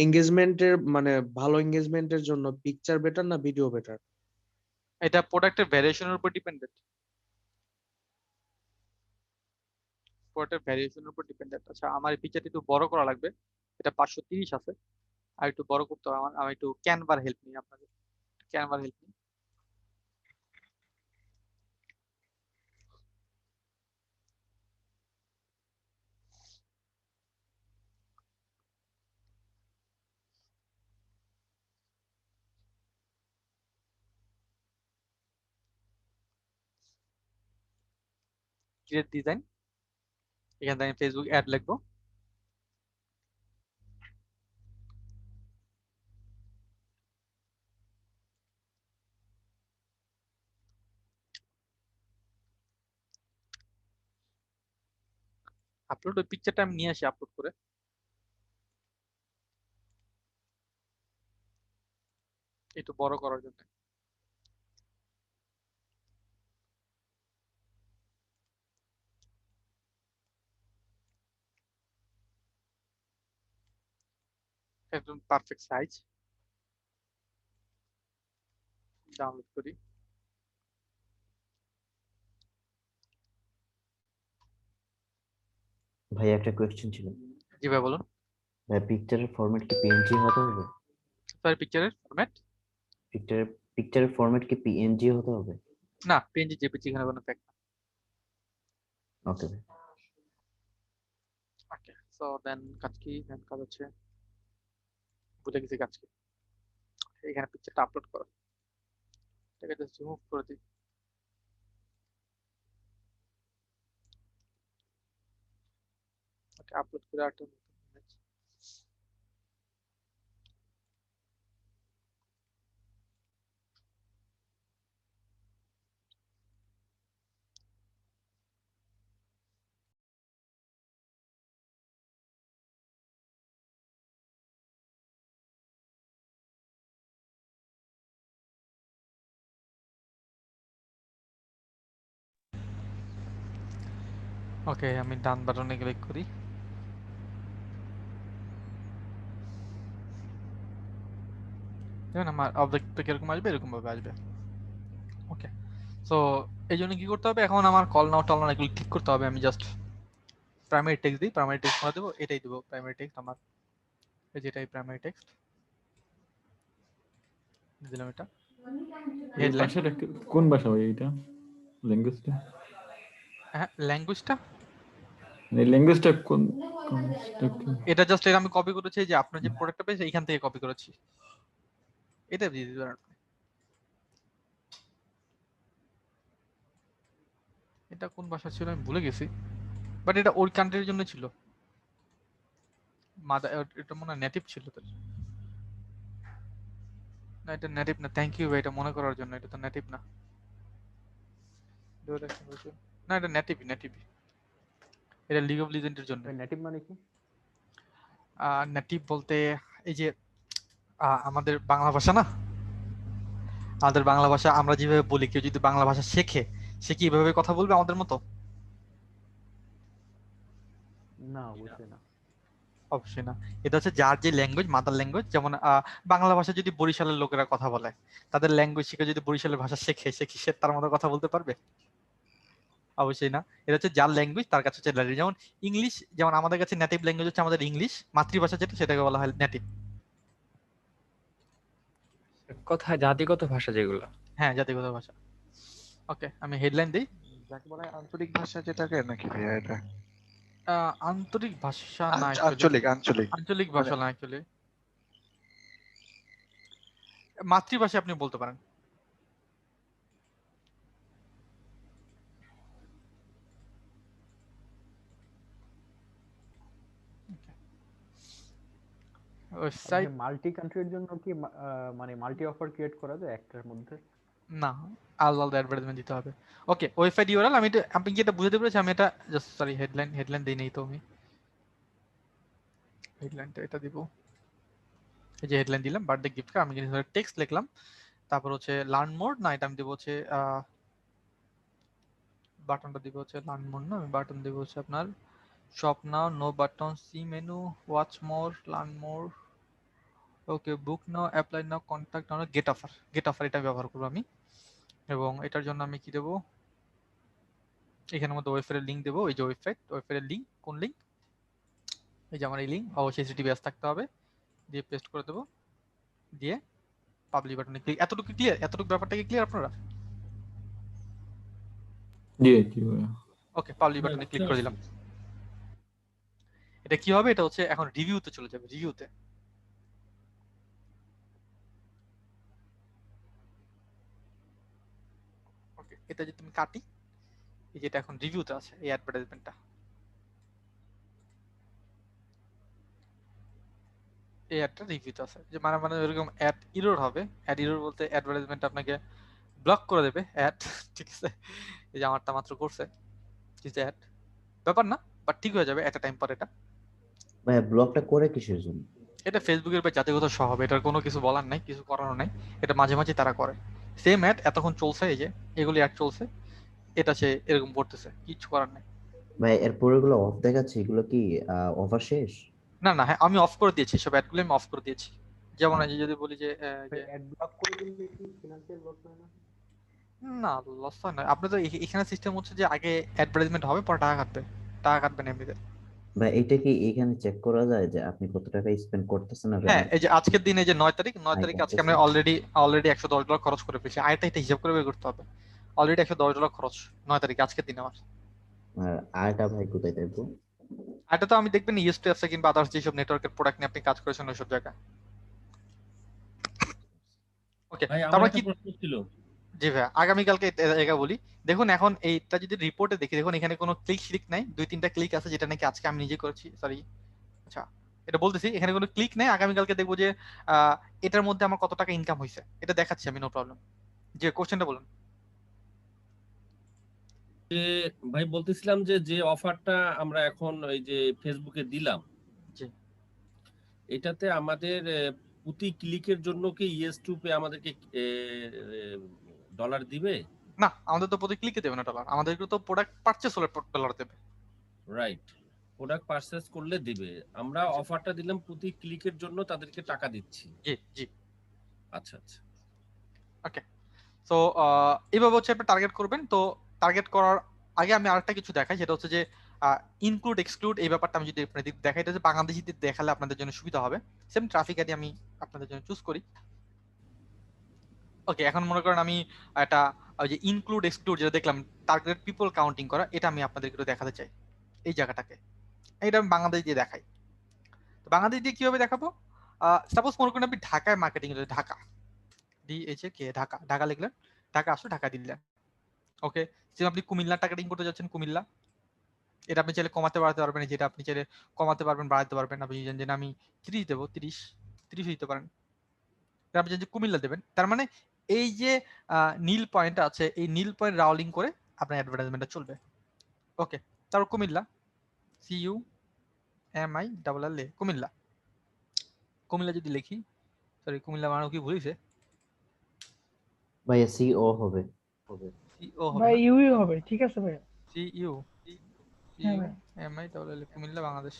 এঙ্গেজমেন্টের মানে ভালো এঙ্গেজমেন্টের জন্য পিকচার বেটার না ভিডিও বেটার? এটা প্রোডাক্টের ভ্যারিয়েশনের উপর ডিপেন্ডেন্ট, প্রোডাক্টের ভ্যারিয়েশনের উপর ডিপেন্ডেন্ট। আচ্ছা, আমার এই পিকচারটা একটু বড় করা লাগবে। এটা 530 আছে, আর একটু বড় করতে হবে আমার। আমি একটু ক্যানভার হেল্প নিই আপনাদের, ক্যানভার হেল্প নিই। ক্রিয়েট ডিজাইন, এখান থেকে ফেসবুক অ্যাড লিখবো। আপলোড ওই পিকচারটা আমি নিয়ে আসি আপলোড করে। একটু বড় করার জন্য। একদম পারফেক্ট সাইজ। ডাউনলোড করি। ভাই একটা কোয়েশ্চেন ছিল। জি ভাই বলুন। ভাই পিকচারের ফরম্যাট কি পিএনজি হতে হবে? সরি, পিকচারের ফরম্যাট? পিকচারের ফরম্যাট কি পিএনজি হতে হবে? না, পিএনজি জেপিজি এখানে কোনো ফ্যাক্ট না। ওকে ভাই। ওকে, সো দেন কাজ কি? দেন কাজ হচ্ছে, ভুলে গেছি কাজ কি। এখানে পিকচারটা আপলোড করো, এটাকে জাস্ট রিমুভ করে দিই। ওকে, আপলোড করে একটা image। ওকে, আমি ডান বাটনে ক্লিক করি। দেখুন আমার অবজেক্টটা কিরকম আসবে, এরকম ভাবে আসবে। ওকে, সো এই জন্য কি করতে হবে, এখন আমার কল নাও টল নাও এগুলো ক্লিক করতে হবে। আমি জাস্ট প্রাইমারি টেক্সট দিই, প্রাইমারি টেক্সট করে দেবো, এটাই দেবো প্রাইমারি টেক্সট আমার, এই যেটাই প্রাইমারি টেক্সট দিলাম। এটা এই হেডলাইন। ভাষাটা কোন ভাষা ভাই এটা? ল্যাঙ্গুয়েজটা? হ্যাঁ, ল্যাঙ্গুয়েজটা এই ল্যাঙ্গুয়েজটা কোন এটা জাস্ট এটা আমি কপি করেছি, যে আপনার যে প্রোডাক্টটা পেয়েছে এইখান থেকে কপি করেছি, এটা দিয়ে দিতে পারেন। এটা কোন ভাষা ছিল আমি ভুলে গেছি, বাট এটা ওই কান্ট্রির জন্য ছিল। এটা মনে হয় নেটিভ ছিল তো। না, এটা নেটিভ না। থ্যাংক ইউ ভাই এটা মনে করার জন্য। এটা তো নেটিভ না। না, এটা নেটিভ। এটা লিগ অফ লিজেন্ডের জন্য। নেটিভ মানে কি? নেটিভ বলতে এই যে আমাদের বাংলা ভাষা না, আমাদের বাংলা ভাষা আমরা যেভাবে বলি, কেউ যদি বাংলা ভাষা শেখে, সে কি এভাবে কথা বলবে আমাদের মতো? না, অবশ্যই না। অবশ্যই না। এটা হচ্ছে যার যে ল্যাঙ্গুয়েজ, মাদার ল্যাঙ্গুয়েজ। যেমন বাংলা ভাষা যদি বরিশালের লোকেরা কথা বলে, তাদের ল্যাঙ্গুয়েজ শিখে যদি বরিশালের ভাষা শেখে, সে কি সে তার মতো কথা বলতে পারবে? অবশ্যই না। এটা হচ্ছে যার ল্যাঙ্গুয়েজ তার কাছে হচ্ছে ল্যাঙ্গুয়েজ। যেমন ইংলিশ, যেমন আমাদের কাছে নেটিভ ল্যাঙ্গুয়েজ হচ্ছে আমাদের ইংলিশ, মাতৃভাষা যেটা সেটাকে বলা হয় নেটিভ। কথায় জাতিগত ভাষা যেগুলো। হ্যাঁ, জাতিগত ভাষা। ওকে, আমি হেডলাইন দিই। যাকে বলা হয় আঞ্চলিক ভাষা যেটাকে, নাকি ভাইয়া এটা? আন্তরিক ভাষা না, আঞ্চলিক আঞ্চলিক ভাষা না, অ্যাকচুয়ালি মাতৃভাষা আপনি বলতে পারেন। ওয়েবসাইট মাল্টি কান্ট্রির জন্য কি মানে মাল্টি অফার ক্রিয়েট করা যায় একটার মধ্যে? না, আলাদা আলাদা অ্যাডভার্টাইজমেন্ট দিতে হবে। ওকে, ওয়েবসাইট ইউআরএল আমি এটা, আপনি কি এটা বুঝতে পেরেছেন? আমি এটা জাস্ট সরি হেডলাইন দেই নাই তো। আমি হেডলাইনটা এটা দিব, এই যে হেডলাইন দিলাম বার্থডে গিফট কার্ড। আমি কিন্তু টেক্সট লিখলাম, তারপর হচ্ছে লার্ন মোর, না এটা আমি দেব হচ্ছে বাটনটা দিব হচ্ছে লার্ন মোর, না আমি বাটন দেব হচ্ছে আপনার shop now, no button, see menu, watch more, learn more, okay book now, apply now, contact now, get offer এটা ব্যবহার করব আমি। এবং এটার জন্য আমি কি দেব, এখানের মধ্যে ওয়েবসাইটের লিংক দেবো। এই যে ওয়েবসাইটের লিংক, কোন লিংক? এই যে আমার এই লিংক, অবশ্যই HTTPS থাকতে হবে, দিয়ে পেস্ট করে দেবো, দিয়ে পাবলিশ বাটনে ক্লিক। এতটুকু ক্লিয়ার? এতটুকু ব্যাপারটা কি ক্লিয়ার আপনারা? জি জি ভাইয়া। ওকে, পাবলিশ বাটনে ক্লিক করে দিলাম। এটা কি হবে, এটা হচ্ছে এখন রিভিউতে চলে যাবে। রিভিউতে ওকে, এটা যদি তুমি কাটি, এই যেটা এখন রিভিউতে আছে এই অ্যাডভার্টাইজমেন্টটা, এই অ্যাডটা রিভিউতে আছে। যে মানে এরকম অ্যাড ইরর হবে। অ্যাড ইরর বলতে অ্যাডভার্টাইজমেন্ট আপনাকে ব্লক করে দেবে অ্যাড, ঠিক আছে? এই যে আমারটা মাত্র করছে কিছু অ্যাড, ব্যাপার না, বাট ঠিক হয়ে যাবে একটা টাইম পর এটা। ভাই ব্লকটা করে কিসের জন্য? এটা ফেসবুকের বা জাতিগত স্বভাব, এটার কোনো কিছু বলার নাই, কিছু করার নাই, এটা মাঝে মাঝে তারা করে। সেম অ্যাড এতক্ষণ চলছে, এই যে এগুলি অ্যাড চলছে, এটা সে এরকম করতেছে, কিছু করার নাই। ভাই এরপরে গুলো অফ দেখাচ্ছে, এগুলো কি অফার শেষ? না না, হ্যাঁ আমি অফ করে দিয়েছি, সব অ্যাডগুলো আমি অফ করে দিয়েছি। যেমন এই যে যদি বলি যে অ্যাড ব্লক করে দিলে কি ফিনান্সিয়াল লস হয় না? না লস হয় না, আপনি তো এখানে সিস্টেম হচ্ছে যে আগে অ্যাডভার্টাইজমেন্ট হবে, পরে টাকা কাটবে, টাকা কাটবেন এমনিতে। ভাই এটা কি এখানে চেক করা যায় যে আপনি কত টাকা স্পেন্ড করতেছেন? আর হ্যাঁ এই যে আজকের দিনে যে 9 তারিখ, 9 আয় তারিখে আজকে করতেছেন? আমরা অলরেডি $110 খরচ করে ফেলেছি। আয়টা এটা হিসাব করে বের করতে হবে। অলরেডি $110 খরচ 9 তারিখে, আজকের দিনে আমার। আর আয়টা ভাই কোথায় দেখবো? এটা তো আমি দেখবেন ইএসটি আছে কিংবা আদার্স যেসব নেটওয়ার্কের প্রোডাক্ট নিয়ে আপনি কাজ করেছেন ওইসব জায়গায়। ওকে, ভাই আমার তারপর একটা কি? প্রশ্ন ছিল। জি ভাই, আগামীকালকে এটা বলি। দেখুন এখন এইটা যদি রিপোর্টে দেখি, দেখুন এখানে কোনো ক্লিক নাই, 2-3টা ক্লিক আছে যেটা নাকি আজকে আমি নিজে করেছি, সরি। আচ্ছা এটা বলতেছি, এখানে কোনো ক্লিক নেই। আগামীকালকে দেখবো যে এটার মধ্যে আমার কত টাকা ইনকাম হয়েছে, এটা দেখাচ্ছি আমি, নো প্রবলেম। যে কোশ্চেনটা বলুন। যে ভাই বলতেছিলাম যে যে অফারটা আমরা এখন ওই যে ফেসবুকে দিলাম, জি এটাতে আমাদের প্রতি ক্লিকের জন্য কি ইএস2 পে আমাদেরকে ডলার দিবে? না, আমাদের তো প্রতি ক্লিকে দেবে না ডলার, আমাদেরকে তো প্রোডাক্ট পারচেজ হলে ডলার দেবে। রাইট, প্রোডাক্ট পারচেজ করলে দিবে। আমরা অফারটা দিলাম প্রতি ক্লিকের জন্য তাদেরকে টাকা দিচ্ছি। জি জি। আচ্ছা আচ্ছা, ওকে, তো এইভাবে হচ্ছে আপনি টার্গেট করবেন। তো টার্গেট করার আগে আমি আরেকটা কিছু দেখাই, সেটা হচ্ছে যে ইনক্লুড এক্সক্লুড এই ব্যাপারটা আমি যদি আপনাদের দেখাই, এটা হচ্ছে বাংলাদেশিদের দেখালে আপনাদের জন্য সুবিধা হবে। সেম ট্রাফিক আইডি আমি আপনাদের জন্য চুজ করি। ওকে, এখন মনে করেন আমি একটা ওই যে ইনক্লুড এক্সক্লুড যেটা দেখলাম, টার্গেট পিপল কাউন্টিং করা, এটা আমি আপনাদেরকে একটু দেখাতে চাই এই জায়গাটাকে। এটা আমি বাংলাদেশ দিয়ে দেখাই। তো বাংলাদেশ দিয়ে কিভাবে দেখাবো? সাপোজ মনে করেন আপনি ঢাকায় মার্কেটিং, ঢাকা DHA ঢাকা, ঢাকা লিখলেন, ঢাকা আসো, ঢাকা দিলেন। ওকে, যেমন আপনি কুমিল্লা টার্গেটিং করতে যাচ্ছেন, কুমিল্লা, এটা আপনি চাইলে কমাতে বাড়াতে পারবেন, যেটা আপনি চাইলে কমাতে পারবেন বাড়াতে পারবেন। আপনি জানেন আমি 30 দেবো, 30 দিতে পারেন। আপনি যদি কুমিল্লা দেবেন, তার মানে এই যে নীল পয়েন্ট আছে, এই নীল পয়েন্ট রাউলিং করে আপনার অ্যাডভার্টাইজমেন্টটা চলবে। ওকে, তারপর কুমিল্লা, CUMILLA, কুমিল্লা। কুমিল্লা যদি লিখি, সরি কুমিল্লা মানে কি ভুলিছে, ভাইয়া CO হবে। CO হবে ভাই না, ইউই হবে, ঠিক আছে ভাই। হ্যাঁ ভাই। CUMILLA, কুমিল্লা বাংলাদেশ।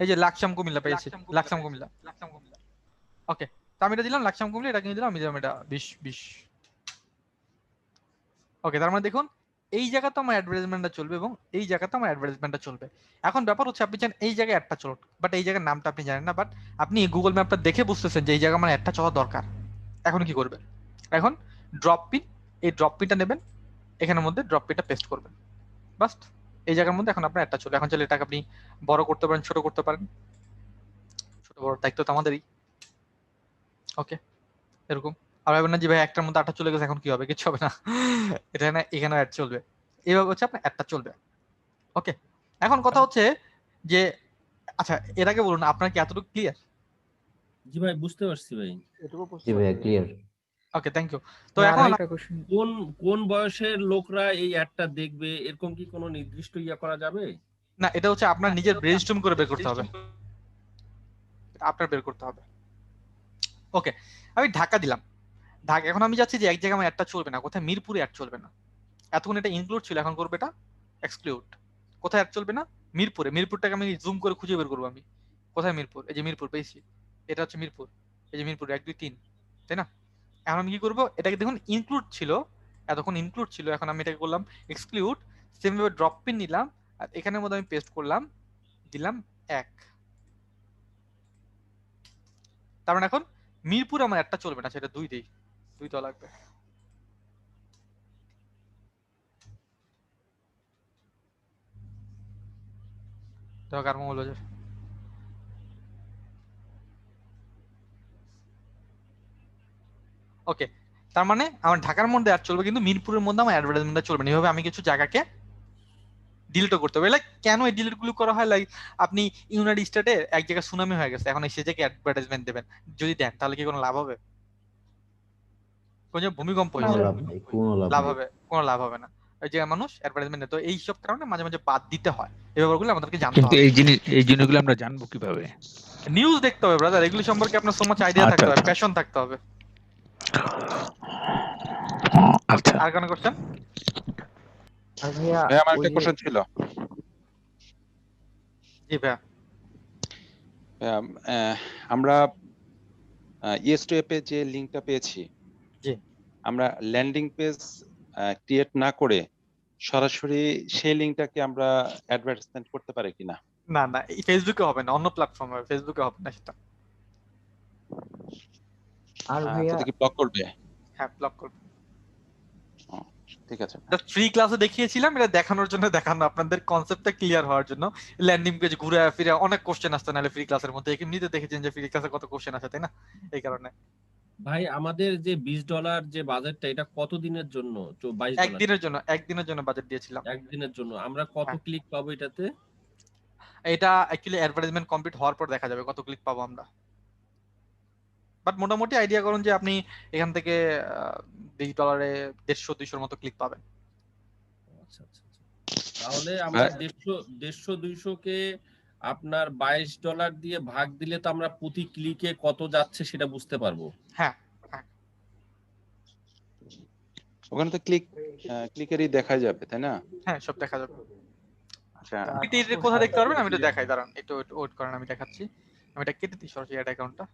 এই যে লাকসাম কুমিল্লা পেয়েছি, লাকসাম কুমিল্লা। ওকে, তো আমি এটা দিলাম লাকসাম কুমিল্লা, এটা কিনে দিলাম, আমি দিলাম এটা 20। ওকে, তার মানে দেখুন এই জায়গাতে আমার অ্যাডভার্টাইজমেন্টটা চলবে এবং এই জায়গাতে আমার অ্যাডভার্টাইজমেন্টটা চলবে। এখন ব্যাপার হচ্ছে আপনি চান এই জায়গায় অ্যাডটা চলুক, বাট এই জায়গার নামটা আপনি জানেন না, বাট আপনি গুগল ম্যাপটা দেখে বুঝতেছেন যে এই জায়গায় আমার অ্যাডটা চলা দরকার। এখন কি করবেন? এখন ড্রপ পিন, এই ড্রপ পিনটা নেবেন, এখানের মধ্যে ড্রপ পিনটা পেস্ট করবেন, বাস। এই জায়গার মধ্যে এখন আপনার অ্যাডটা চলবে। এখন চাইলে এটাকে আপনি বড় করতে পারেন, ছোট করতে পারেন, ছোট বড় দায়িত্ব তো আমাদেরই। ওকে, এরকম। আর ভাববেন না যে ভাই একটার মধ্যে 8টা চলে গেছে, এখন কি হবে? কিছু হবে না, এটা না, এখানে অ্যাড চলবে। এইভাবে হচ্ছে আপনার অ্যাডটা চলবে। ওকে, এখন কথা হচ্ছে যে আচ্ছা এর আগে বলুন আপনার কি এতটুকু ক্লিয়ার? জি ভাই, বুঝতে পারছি ভাই। জি ভাইয়া ক্লিয়ার। Okay, thank you. তো এখন কোন কোন বয়সের লোকরা এই অ্যাডটা দেখবে, এরকম কি কোনো নির্দিষ্ট ইয়া করা যাবে? না, এটা হচ্ছে আপনার নিজের ব্রেনস্টর্ম করে বের করতে হবে, আপনার বের করতে হবে। ওকে, আমি ঢাকা দিলাম, ঢাকা। এখন আমি যাচ্ছি যে এক জায়গায় আমার অ্যাডটা চলবে না, কোথায়? মিরপুরে অ্যাড চলবে না। এতক্ষণ এটা ইনক্লুড ছিল, এখন করবে এটা এক্সক্লুড। কোথায় অ্যাড চলবে না? মিরপুরে। মিরপুরটাকে আমি জুম করে খুঁজে বের করবো আমি, কোথায় মিরপুর? এই যে মিরপুর পেয়েছি, এটা হচ্ছে মিরপুর। এই যে মিরপুর 1 2 3, তাই না? এখন আমি কি করবো? এটাকে দেখুন ইনক্লুড ছিল, এতক্ষণ ইনক্লুড ছিল, এখন আমি এটাকে করলাম এক্সক্লুড। সেম ভাবে ড্রপ পিন নিলাম আর এখানের মধ্যে আমি পেস্ট করলাম, দিলাম 1। তার মানে এখন মিরপুর আমার একটা চলবে না, সেটা 2 দেই, 2 তো লাগবে। দেখো কার বললো যে ওকে, তার মানে আমার ঢাকার মধ্যে অ্যাড চলবে কিন্তু মিরপুরের মধ্যে আমার অ্যাডভার্টাইজমেন্টটা চলবে না। এইভাবে আমি কিছু জায়গাকে ডিলিটও করতে হবে। লাইক কেন এই ডিলিট গুলো করা হয়? লাইক আপনি ইউনাইটেড স্টেটে এক জায়গায় সুনামি হয়ে গেছে, এখন সে জায়গায় অ্যাডভার্টাইজমেন্ট দেবেন, যদি দেন তাহলে কি কোনো লাভ হবে? কোন ভূমিকম্প হয়েছে, লাভ হবে? কোনো লাভ হবে না। এই যে মানুষ অ্যাডভার্টাইজমেন্ট, তো এই সব কারণে মাঝে মাঝে বাদ দিতে হয়, এই ব্যাপারগুলো আমাদেরকে জানতে কিন্তু হবে। এই জিনিসগুলো আমরা জানবো কিভাবে? নিউজ দেখতে হবে ব্রাদার, এগুলি সম্পর্কে আপনার সো মাচ আইডিয়া আচ্ছা থাকতে হবে, আচ্ছা প্যাশন থাকতে হবে। আচ্ছা আর কোনো কোশ্চেন? আর ভাইয়া আমার ওই একটা যে কোশ্চেন ছিল। জি ভাইয়া। আমরা ইয়েস টু অ্যাপে যে লিংকটা পেয়েছি, জি আমরা ল্যান্ডিং পেজ ক্রিয়েট না করে সরাসরি সেই লিংকটাকে আমরা অ্যাডভার্টাইজমেন্ট করতে পারি কিনা? না না, এই ফেসবুকে হবে না, অন্য প্ল্যাটফর্মে হবে, ফেসবুকে হবে না সেটা। আর ভাইয়া তাতে কি ব্লক করবে? হ্যাঁ ব্লক করবে। ঠিক আছে। জাস্ট ফ্রি ক্লাসে দেখিয়েছিলাম, এটা দেখানোর জন্য দেখানো, আপনাদের কনসেপ্টটা ক্লিয়ার হওয়ার জন্য। ল্যান্ডিং পেজ ঘুরে ফিরে অনেক কোশ্চেন আসতো নাহলে ফ্রি ক্লাসের মধ্যে, এমনিতে দেখেছেন যে ফ্রি ক্লাসে কত কোশ্চেন আসে, তাই না? এই কারণে ভাই আমাদের যে $20 যে বাজেটটা, এটা কত দিনের জন্য? $22 একদিনের জন্য বাজেট দিয়েছিলাম। একদিনের জন্য আমরা কত ক্লিক পাবো এটাতে? এটা অ্যাকচুয়ালি অ্যাডভার্টাইজমেন্ট কমপ্লিট হওয়ার পর দেখা যাবে কত ক্লিক পাবো আমরা, বাট মোটামুটি আইডিয়া করুন যে আপনি এখান থেকে $20 150-200 মতো ক্লিক পাবেন। আচ্ছা আচ্ছা আচ্ছা। তাহলে আমরা 150-200 কে আপনার $22 দিয়ে ভাগ দিলে তো আমরা প্রতি ক্লিকে কত যাচ্ছে সেটা বুঝতে পারবো। হ্যাঁ ওখানে তো ক্লিকেরই দেখা যাবে, তাই না? হ্যাঁ সব দেখা যাবে। আচ্ছা এটা কোথায় দেখতে পারবেন আমি এটা দেখাই, দাঁড়ান একটু ওয়েট করেন, আমি দেখাচ্ছি। আমি এটা কেটে দিই সরাসরি অ্যাড অ্যাকাউন্টটা।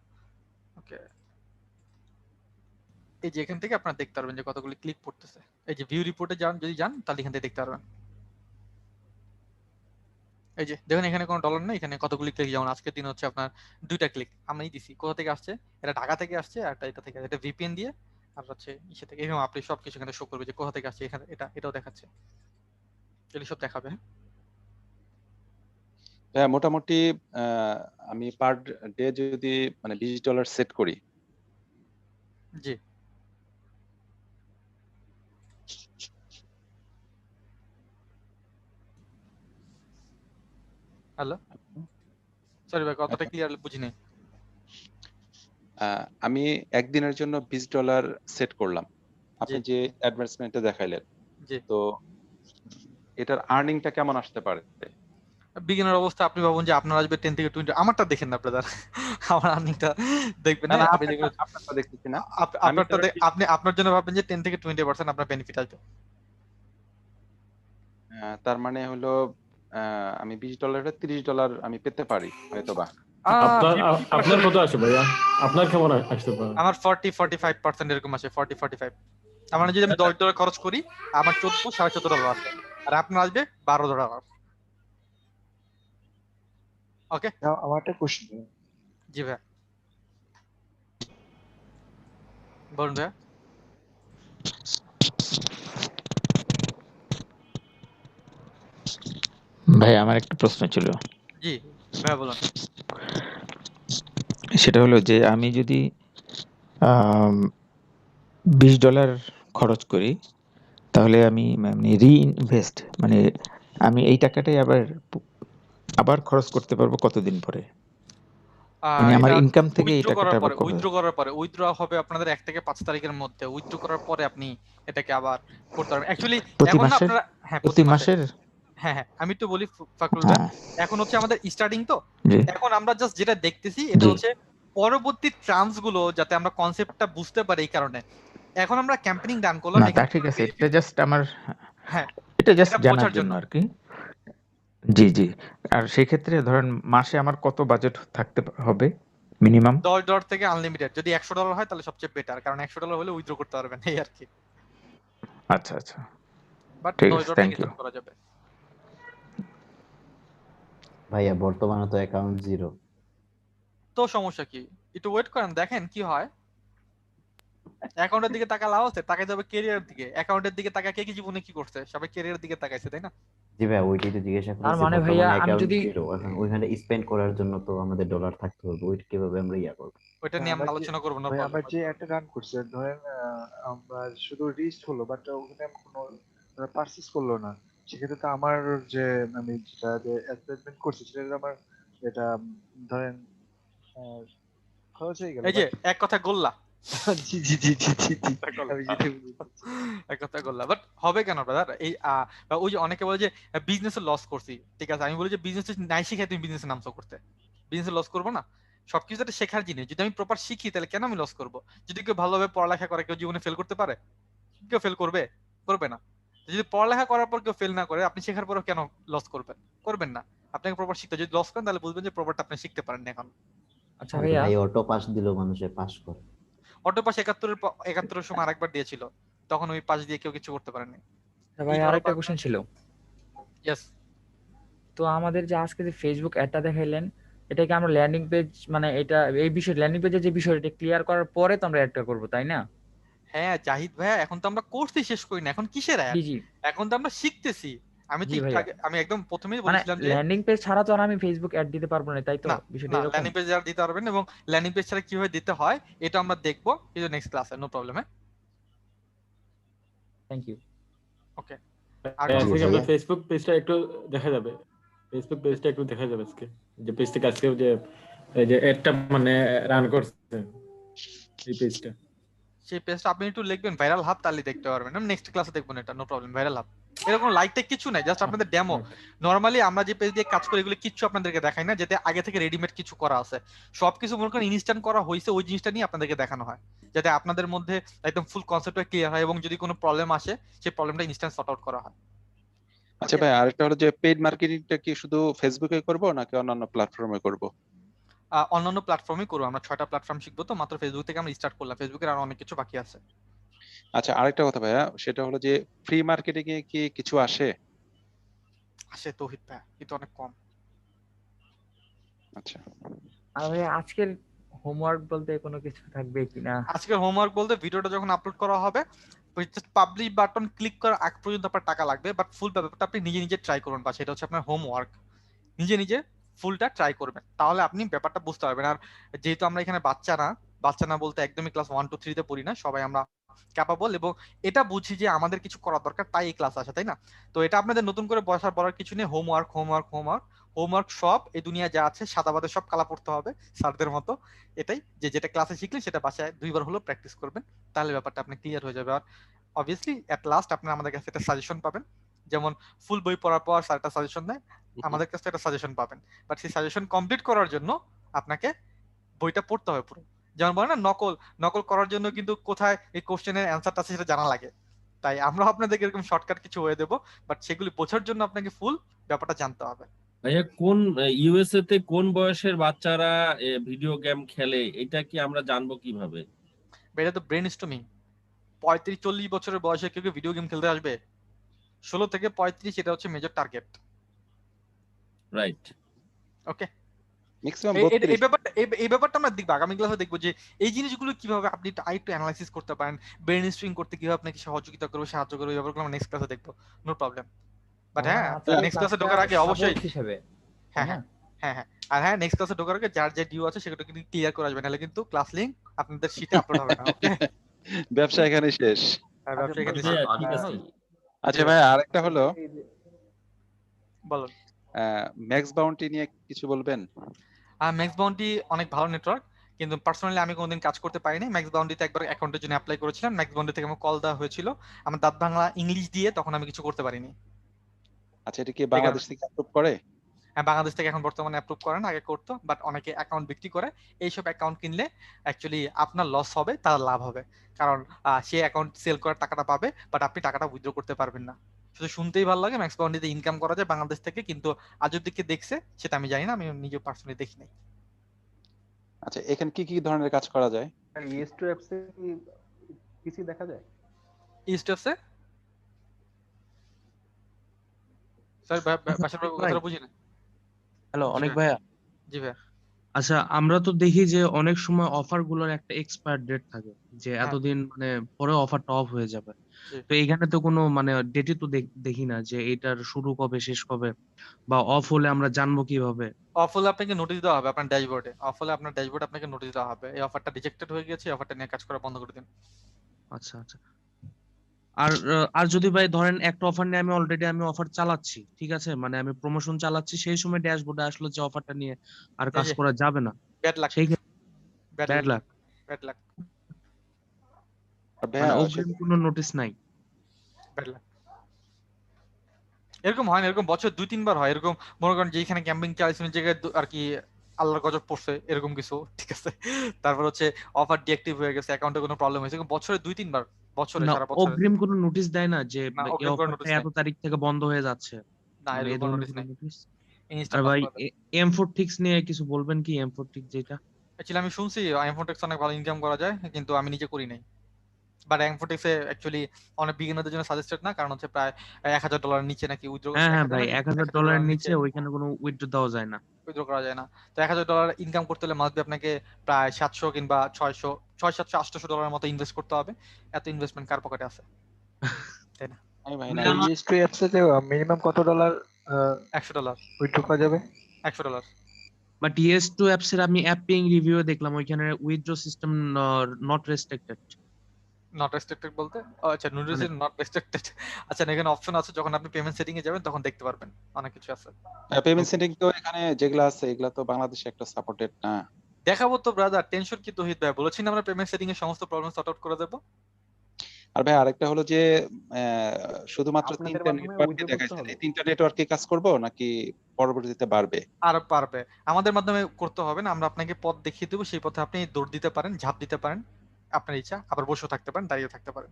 ওকে, এই যে এখান থেকে আপনারা দেখতে পারবেন যে কতগুলি ক্লিক পড়তেছে। এই যে ভিউ রিপোর্টে যদি যান তাহলে এখান থেকে দেখতে পারবেন। এই যে দেখুন এখানে কোনো ডলার নেই, এখানে কতগুলি ক্লিক, যেমন আজকের দিন হচ্ছে আপনার 2টা ক্লিক আমি দিছি। কোথা থেকে আসছে? এটা ঢাকা থেকে আসছে, আর এটা থেকে, এটা ভিপিএন দিয়ে, আর হচ্ছে ইসে থেকে। এরকম আপনি সবকিছু এখানে শো করবে যে কোথা থেকে আসছে, এখানে এটাও দেখাচ্ছে, এগুলি সব দেখাবে। হ্যাঁ, মোটামুটি আমি পার ডে যদি মানে $20 সেট করি, জি হ্যালো, সরি ভাই কতটা ক্লিয়ার বুঝিনি। আমি একদিনের জন্য $20 সেট করলাম, আপনি যে অ্যাডভার্টাইজমেন্টে দেখাইলেন, তো এটার আর্নিংটা কেমন আসতে পারে? বিগিনার অবস্থা আপনি ভাবুন যে আপনার আসবে 10 থেকে 20, আমারটা দেখেন না ব্রাদার, আমার আর্নিংটা দেখবেন না। আপনি যেগুলো আপনারটা দেখতেছি না, আপনারটা আপনি আপনার জন্য ভাববেন যে 10 থেকে 20% আপনার বেনিফিট আসবে। তার মানে হলো আমি $20 $30 আমি পেতে পারি হয়তোবা। আপনার কত আসে ভাইয়া? আপনার কেমন আসতে পারে? আমার 40-45% এরকম আসে, 40-45। তার মানে যদি আমি $10 খরচ করি আমার $14-14.5 আসে, আর আপনার আসবে $12। ওকে, আমার একটা কোশ্চেন। জি ভাই বলুন ভাই। ভাই আমার একটা প্রশ্ন ছিল। জি ভাই বলুন। সেটা হলো যে আমি যদি $20 খরচ করি, তাহলে আমি মানে রিইনভেস্ট, মানে আমি এই টাকাটাই আবার খরচ করতে পারবো কতদিন পরে? মানে আমার ইনকাম থেকে এই টাকাটা আবার কবে? উইথড্র করার পরে, উইথড্র হবে আপনাদের 1 থেকে 5 তারিখের মধ্যে। উইথড্র করার পরে আপনি এটাকে আবার করতে পারবেন। অ্যাকচুয়ালি এখন না আপনারা, হ্যাঁ প্রতি মাসের, হ্যাঁ হ্যাঁ আমি একটু বলি ফাকরুল ভাই, এখন হচ্ছে আমাদের স্টার্টিং, তো এখন আমরা জাস্ট যেটা দেখতেছি এটা হচ্ছে পরবর্তী ট্রান্স গুলো যাতে আমরা কনসেপ্টটা বুঝতে পারি, এই কারণে এখন আমরা ক্যাম্পেইনিং ডান করলাম। না তা ঠিক আছে, এটা জাস্ট আমার, হ্যাঁ এটা জাস্ট জানার জন্য আর কি। জি জি। আর সেই ক্ষেত্রে ধরেন মাসে আমার কত বাজেট থাকতে হবে মিনিমাম? $10 থেকে আনলিমিটেড। যদি $100 হয় তাহলে সবচেয়ে বেটার, কারণ $100 হলে উইথড্র করতে পারবেন এই আর কি। আচ্ছা আচ্ছা, বাট ঠিক আছে, $10 থ্যাংক থেকে ইউ। করা যাবে। ভাইয়া বর্তমানে তো অ্যাকাউন্ট 0। তো সমস্যা কি, একটু ওয়েট করেন দেখেন কি হয়। অ্যাকাউন্টের দিকে তাকা লাভ আছে, তাকাই যাবে ক্যারিয়ারের দিকে। অ্যাকাউন্টের দিকে তাকা কে কি জীবনে কি করছে, সবাই ক্যারিয়ারের দিকে তাকাইছে, তাই না? জি ভাই ওইটাই তো জিজ্ঞাসা করছি। তার মানে ভাইয়া আমি যদি এখন ওইখানে স্পেন্ড করার জন্য তো আমাদের ডলার থাকতে হবে, ওইটা কিভাবে আমরা করব? ওইটা নিয়ে আমরা আলোচনা করব না। আমরা যে একটা রান করছি, ধরেন আমরা শুধু রিচ হলো, বাট ওখানে কোনো পারচেজ করলো না, সেক্ষেত্রে তো আমার যে আমি যেটা অ্যাডভার্টাইজমেন্ট করছি সেটা আমার এটা ধরেন খরচ হয়ে গেল। এই যে এক কথা গোল্লা, জি জি জি জি জি জি আমি যেটা এক কথা বললাম, বাট হবে কেন ব্রাদার? এই বা ওই যে অনেকে বলে যে বিজনেসে লস করছি, ঠিক আছে, আমি বলি যে বিজনেস নাই শিখে তুমি বিজনেসে নামছো করতে, বিজনেসে লস করবো না? সবকিছু একটা শেখার জিনিস, যদি আমি প্রপার শিখি তাহলে কেন আমি লস করবো? যদি কেউ ভালোভাবে পড়ালেখা করে কেউ জীবনে ফেল করতে পারে? কেউ ফেল করবে? করবে না। যদি পড়ালেখা করার পর কেউ ফেল না করে, আপনি শেখার পরও কেন লস করবেন? করবেন না। আপনাকে প্রপার শিখতে, যদি লস করেন তাহলে বুঝবেন যে প্রপারটা আপনি শিখতে পারেন না এখন। আচ্ছা আরে ভাইয়া, ভাই অটো পাস দিল মানুষে পাস করে। অটো পাস ৭১-এর সময় আরেকবার দিয়েছিল, তখন ওই পাস দিয়ে কেউ কিছু করতে পারেনি। আচ্ছা ভাই আরেকটা কোশ্চেন ছিল। ইয়েস। তো আমাদের যে আজকে যে ফেসবুক অ্যাডটা দেখাইলেন, এটা কি আমরা ল্যান্ডিং পেজ, মানে এটা এই বিষয় ল্যান্ডিং পেজের যে বিষয়, এটা ক্লিয়ার করার পরে তো আমরা অ্যাডটা করবো, তাই না? হ্যাঁ জাহিদ ভাইয়া, এখন তো আমরা কোর্সই শেষ করি না, এখন কিসের অ্যাড? জি জি এখন তো আমরা শিখতেছি। আমি তো জি একটু ভাইয়া, আগে, আমি একদম প্রথমেই মানে বলেছিলাম যে ল্যান্ডিং পেজ ছাড়া তো আর আমি ফেসবুক অ্যাড দিতে পারবো না, তাই তো? না বিষয়টা না, এরকম। ল্যান্ডিং পেজ আর দিতে পারবেন, এবং ল্যান্ডিং পেজ ছাড়া কিভাবে দিতে হয় এটা আমরা দেখবো কিন্তু নেক্সট ক্লাসে, no problem. Thank you. Okay, আর আজকে কোনো আমরা ফেসবুক পেজটা একটু দেখা যাবে, ফেসবুক পেজটা একটু দেখা যাবে আজকে, যে পেজ থেকে আজকে যে এই যে অ্যাডটা মানে রান করছে এই পেজটা, সেই পেজটা আপনি একটু লিখবেন ভাইরাল হাব, তাহলে দেখতে পারবেন। আমি নেক্সট ক্লাসে দেখবো না, এটা নো প্রবলেম। ভাইরাল হাব এরকম লাইক টাইক কিছু নাই, জাস্ট আপনাদের ডেমো। নরমালি আমরা যে পেজ দিয়ে কাজ করি এগুলো কিচ্ছু আপনাদেরকে দেখাই না, যাতে আগে থেকে রেডিমেড কিছু করা আছে, সবকিছু মনে করেন ইনস্ট্যান্ট করা হয়েছে, ওই জিনিসটা নিয়ে আপনাদেরকে দেখানো হয়, যাতে আপনাদের মধ্যে একদম ফুল কনসেপ্টটা ক্লিয়ার হয়, এবং যদি কোনো প্রবলেম আসে সেই প্রবলেমটা ইনস্ট্যান্ট সর্ট আউট করা হয়। আচ্ছা ভাই, আরেকটা হলো যে পেইড মার্কেটিংটা কি শুধু ফেসবুকে করব নাকি অন্যান্য প্ল্যাটফর্মে করব? অন্যান্য প্ল্যাটফর্মে করবো, আমরা 6টা প্ল্যাটফর্ম শিখবো, তো মাত্র ফেসবুক থেকে আমরা স্টার্ট করলাম, ফেসবুকের আরো অনেক কিছু বাকি আছে। আচ্ছা, আরেকটা কথা ভাইয়া, সেটা হলো যে ফ্রি মার্কেটিং এ কি কিছু আসে? আসে তৌহিদ ভাই, কিন্তু অনেক কম। আচ্ছা, আর ভাই আজকের হোমওয়ার্ক বলতে কোনো কিছু থাকবে কিনা? আজকের হোমওয়ার্ক বলতে ভিডিওটা যখন আপলোড করা হবে, পাবলিশ বাটন ক্লিক করার আগ পর্যন্ত আপনার টাকা লাগবে, বাট ফুল ব্যাপারটা আপনি নিজে নিজে ট্রাই করুন, বা সেটা হচ্ছে আপনার হোমওয়ার্ক। নিজে নিজে ফুলটা ট্রাই করবেন, তাহলে আপনি ব্যাপারটা বুঝতে পারবেন। আর যেহেতু আমরা এখানে বাচ্চা না বলতে একদমই ক্লাস 1 2 3 তে পড়ি না, সবাই আমরা ক্যাপাবল, এবং এটা বুঝি যে আমাদের কিছু করা দরকার, তাই এই ক্লাস আসে, তাই না? তো এটা আপনাদের নতুন করে বলার কিছু নেই। হোমওয়ার্ক হোমওয়ার্ক হোমওয়ার্ক হোমওয়ার্ক, সব এই দুনিয়া যা আছে সাদা বাদে সব কালা পড়তে হবে স্যারদের মতো। এটাই যে যেটা ক্লাসে শিখলেন সেটা বাসায় 2বার হলো প্র্যাকটিস করবেন, তাহলে ব্যাপারটা আপনি ক্লিয়ার হয়ে যাবে। আর অবভিয়াসলি এট লাস্ট আপনি আমাদের কাছে একটা সাজেশন পাবেন, যেমন ফুল বই পড়ার পর স্যার একটা সাজেশন দেয়, আমাদের কাছে একটা সাজেশন পাবেন, বাট সেই সাজেশন কমপ্লিট করার জন্য আপনাকে বইটা পড়তে হবে পুরো। যেমন বলে না, নকল নকল করার জন্য কিন্তু কোথায় এই কোশ্চেনের অ্যান্সারটা আছে সেটা জানা লাগে, তাই আমরা আপনাদেরকে এরকম শর্টকাট কিছু হয়ে দেবো, বাট সেগুলি বোঝার জন্য আপনাকে ফুল ব্যাপারটা জানতে হবে। ভাইয়া কোন ইউএসএ তে কোন বয়সের বাচ্চারা ভিডিও গেম খেলে, এটা কি আমরা জানবো কিভাবে? এটা তো ব্রেন স্টর্মিং। 35-40 বছরের বয়সে কেউ ভিডিও গেম খেলতে আসবে? 16 থেকে 35 এটা হচ্ছে মেজর টার্গেট। রাইট, ওকে, ম্যাক্সিমাম এই ব্যাপারটা আমরা দেখবো আগামী ক্লাসে, দেখবো যে এই জিনিসগুলো কিভাবে আপনি একটু অ্যানালাইসিস করতে পারেন, ব্রেন স্ট্রিং করতে কিভাবে আপনাকে সহযোগিতা করবে, সাহায্য করবে, এই ব্যাপারগুলো আমরা নেক্সট ক্লাসে দেখবো, নো প্রবলেম। বাট হ্যাঁ, নেক্সট ক্লাসে ঢোকার আগে অবশ্যই হিসেবে, হ্যাঁ হ্যাঁ হ্যাঁ হ্যাঁ, আর হ্যাঁ নেক্সট ক্লাসে ঢোকার আগে যার যে ডিউ আছে সেটা কিন্তু ক্লিয়ার করে আসবেন, নাহলে কিন্তু ক্লাস লিংক আপনাদের শীটে আপলোড হবে না। ওকে, ব্যবসা এখানে শেষ। ব্যবসা এখানে ভাইয়া, শেষ। ঠিক আছে। আচ্ছা ভাই, আরেকটা হলো বলুন। ম্যাক্স বাউন্টি নিয়ে কিছু বলবেন? ম্যাক্স বাউন্ডি অনেক ভালো নেটওয়ার্ক, কিন্তু পার্সোনালি আমি কোনোদিন কাজ করতে পারিনি। ম্যাক্স বাউন্ডিতে একবার অ্যাকাউন্টের জন্য অ্যাপ্লাই করেছিলাম, ম্যাক্স বাউন্ডি থেকে আমার কল দেওয়া হয়েছিল, আমার দাঁত বাংলা ইংলিশ দিয়ে, তখন আমি কিছু করতে পারিনি। আচ্ছা, এটা কি বাংলাদেশ থেকে অ্যাপ্রুভ করে? হ্যাঁ, বাংলাদেশ থেকে এখন বর্তমানে অ্যাপ্রুভ করেন, আগে করতো, বাট অনেকে অ্যাকাউন্ট বিক্রি করে। এইসব অ্যাকাউন্ট কিনলে অ্যাকচুয়ালি আপনার লস হবে, তার লাভ হবে, কারণ সে অ্যাকাউন্ট সেল করার টাকাটা পাবে, বাট আপনি টাকাটা উইথড্র করতে পারবেন না। শুধু শুনতেই ভালো লাগে ম্যাক্স বাউন্ডিতে ইনকাম করা যায় বাংলাদেশ থেকে, কিন্তু আজব দিকে দেখছে সেটা আমি জানি না, আমি নিজে পার্সোনালি দেখি নাই। আচ্ছা, এখানে কি কি ধরনের কাজ করা যায়? ইএস টু অ্যাপসে কি পিসি দেখা যায়? স্টেপসে স্যার বাসার কথাটা বুঝি না। হ্যালো, অনেক ভাইয়া। জি ভাই। আচ্ছা, আমরা তো দেখি যে অনেক সময় অফার গুলোর একটা এক্সপায়ার ডেট থাকে, যে এতদিন মানে পরে অফারটা অফ হয়ে যাবে। তো এখানে তো কোনো মানে ডেটই তো দেখি না যে এটার শুরু কবে শেষ কবে, বা অফ হলে আমরা জানবো কিভাবে? অফ হলে আপনাকে নোটিশ দেওয়া হবে আপনার ড্যাশবোর্ডে, অফ হলে আপনার ড্যাশবোর্ডে আপনাকে নোটিশ দেওয়া হবে এই অফারটা রিজেক্টেড হয়ে গেছে, এই অফারটা নিয়ে কাজ করা বন্ধ করে দিন। আচ্ছা আচ্ছা। আর যদি ভাই ধরেন একটা অফার নিয়ে আমি অফার চালাচ্ছি, ঠিক আছে, মানে আমি প্রমোশন চালাচ্ছি, সেই সময় ড্যাশবোর্ডে আসলো যে অফারটা নিয়ে আর কাজ করা যাবে না, ব্যাড লাক, সেই bad bad luck. Bad luck. আর মানে ভাইয়া অগ্রিম কোনো নোটিশ নাই। এরকম হয় না, এরকম বছর 2-3 বার হয় এরকম। মনে করেন যে এখানে ক্যাম্পিং চালাইছেন ওই জায়গায় আর কি আল্লাহর গজব পড়ছে এরকম কিছু, ঠিক আছে। তারপর হচ্ছে অফার ডিঅ্যাক্টিভ হয়ে গেছে, অ্যাকাউন্টে কোনো প্রবলেম হয়েছে, এরকম বছরে 2-3 বার, বছরে না সারা বছরে। অগ্রিম কোনো নোটিশ দেয় না যে না, এই অগ্রিম কোনো অফারটা নোটিশ এত নাই। তারিখ থেকে বন্ধ হয়ে যাচ্ছে, না, মানে এই এরকম কোনো ধরনের নোটিশ কোনো নাই। নোটিশ? ইনস্টা আর পাস ভাই করে দেয়। M4 নিয়ে কিছু বলবেন কি? M4 যেটা অ্যাকচুয়ালি আমি শুনছি আইএমফোটেক্স অনেক ভালো ইনকাম করা যায়, কিন্তু আমি নিজে করি নাই। বাট আইএমফোটেক্সে অ্যাকচুয়ালি অনেক বিগিনারদের জন্য সাজেস্টেড না, কারণ হচ্ছে প্রায় $1000 নিচে নাকি উইথড্র, হ্যাঁ হ্যাঁ 1000 ভাই, নাকি $1000 নিচে নিচে ওইখানে কোনো উইথড্র দেওয়া যায় না। উইথড্র করা যায় না। তো $1000 ইনকাম করতে হলে মাস্ট বি আপনাকে প্রায় 700 কিংবা 600, 600-700 মতো ইনভেস্ট করতে হবে। এত ইনভেস্টমেন্ট কার পকেটে আছে, তাই না? আমি ভাই তো না ES2 অ্যাপসে যে মিনিমাম কত ডলার $100 উইথড্র করা যাবে? $100 বাট ES2 অ্যাপস এর আমি অ্যাপ পেইং রিভিউ দেখলাম ওইখানে withdraw system not restricted. Not restricted বলতে আচ্ছা, মানে নুডিস নট রেস্ট্রিক্টেড। আচ্ছা, না, এখানে অপশন আছে, যখন আপনি পেমেন্ট সেটিং এ যাবেন তখন দেখতে পারবেন অনেক কিছু আছে। পেমেন্ট সেটিং তো এখানে যেগুলো আছে এগুলা তো বাংলাদেশে একটা সাপোর্টেড না। দেখাবো তো ব্রাদার, টেনশন কি তৌহিদ ভাই, বলেছি না আমরা পেমেন্ট সেটিং এর সমস্ত প্রবলেম সর্ট আউট করে দেব। আর ভাই আরেকটা হলো যে শুধুমাত্র আপনাদের 3টা মাধ্যমে নেটওয়ার্কে উইথড্র করতে দেখাইছেন, হবে। এই 3টা নেটওয়ার্কে কাজ করব নাকি পরবর্তীতে বাড়বে? আর পারবে, আমাদের মাধ্যমে করতে হবে না, আমরা আপনাকে পথ দেখিয়ে দেবো, সেই পথে আপনি দৌড় দিতে পারেন, ঝাঁপ দিতে পারেন, আপনার ইচ্ছা। আবার বসে থাকতে পারেন, দাঁড়িয়ে থাকতে পারেন।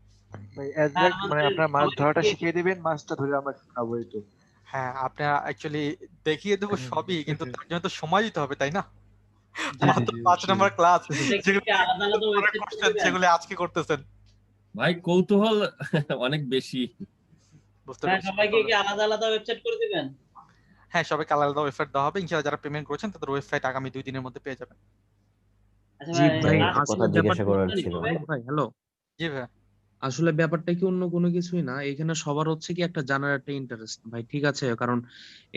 ভাই এক্সাক্ট মানে আপনার মাছ ধরাটা শিখিয়ে দিবেন, মাছটা ধরে আমরা খাবো এই তো। হ্যাঁ, আপনারা অ্যাকচুয়ালি দেখিয়ে দেবো সবই, কিন্তু তার জন্য তো সময় দিতে হবে, তাই না? জি জি মাত্র জি 5 অবশ্যই। নাম্বার ক্লাস, যেগুলো আলাদা আলাদা ওয়েবসাইট করছেন সেগুলো আজকে করতেছেন। ভাই কৌতূহল অনেক বেশি। বুঝতে হ্যাঁ, পেরেছি। সবাইকে কি আলাদা আলাদা ওয়েবসাইট করে দিবেন? হ্যাঁ, সবাইকে আলাদা আলাদা ওয়েবসাইট দেওয়া হবে ইনশাআল্লাহ। যারা পেমেন্ট করেছেন তাদের ওয়েবসাইট আগামী 2 দিনের মধ্যে পেয়ে যাবেন। আচ্ছা জি ভাই, ভাই, একটা আসলে কথা জিজ্ঞাসা ব্যাপারটা করার কি ছিল। ভাই, হ্যালো, জি ভাই। আসলে ব্যাপারটা কি অন্য কোনো কিছুই না, এখানে সবার হচ্ছে কি একটা জানার একটা ইন্টারেস্ট ভাই, ঠিক আছে? কারণ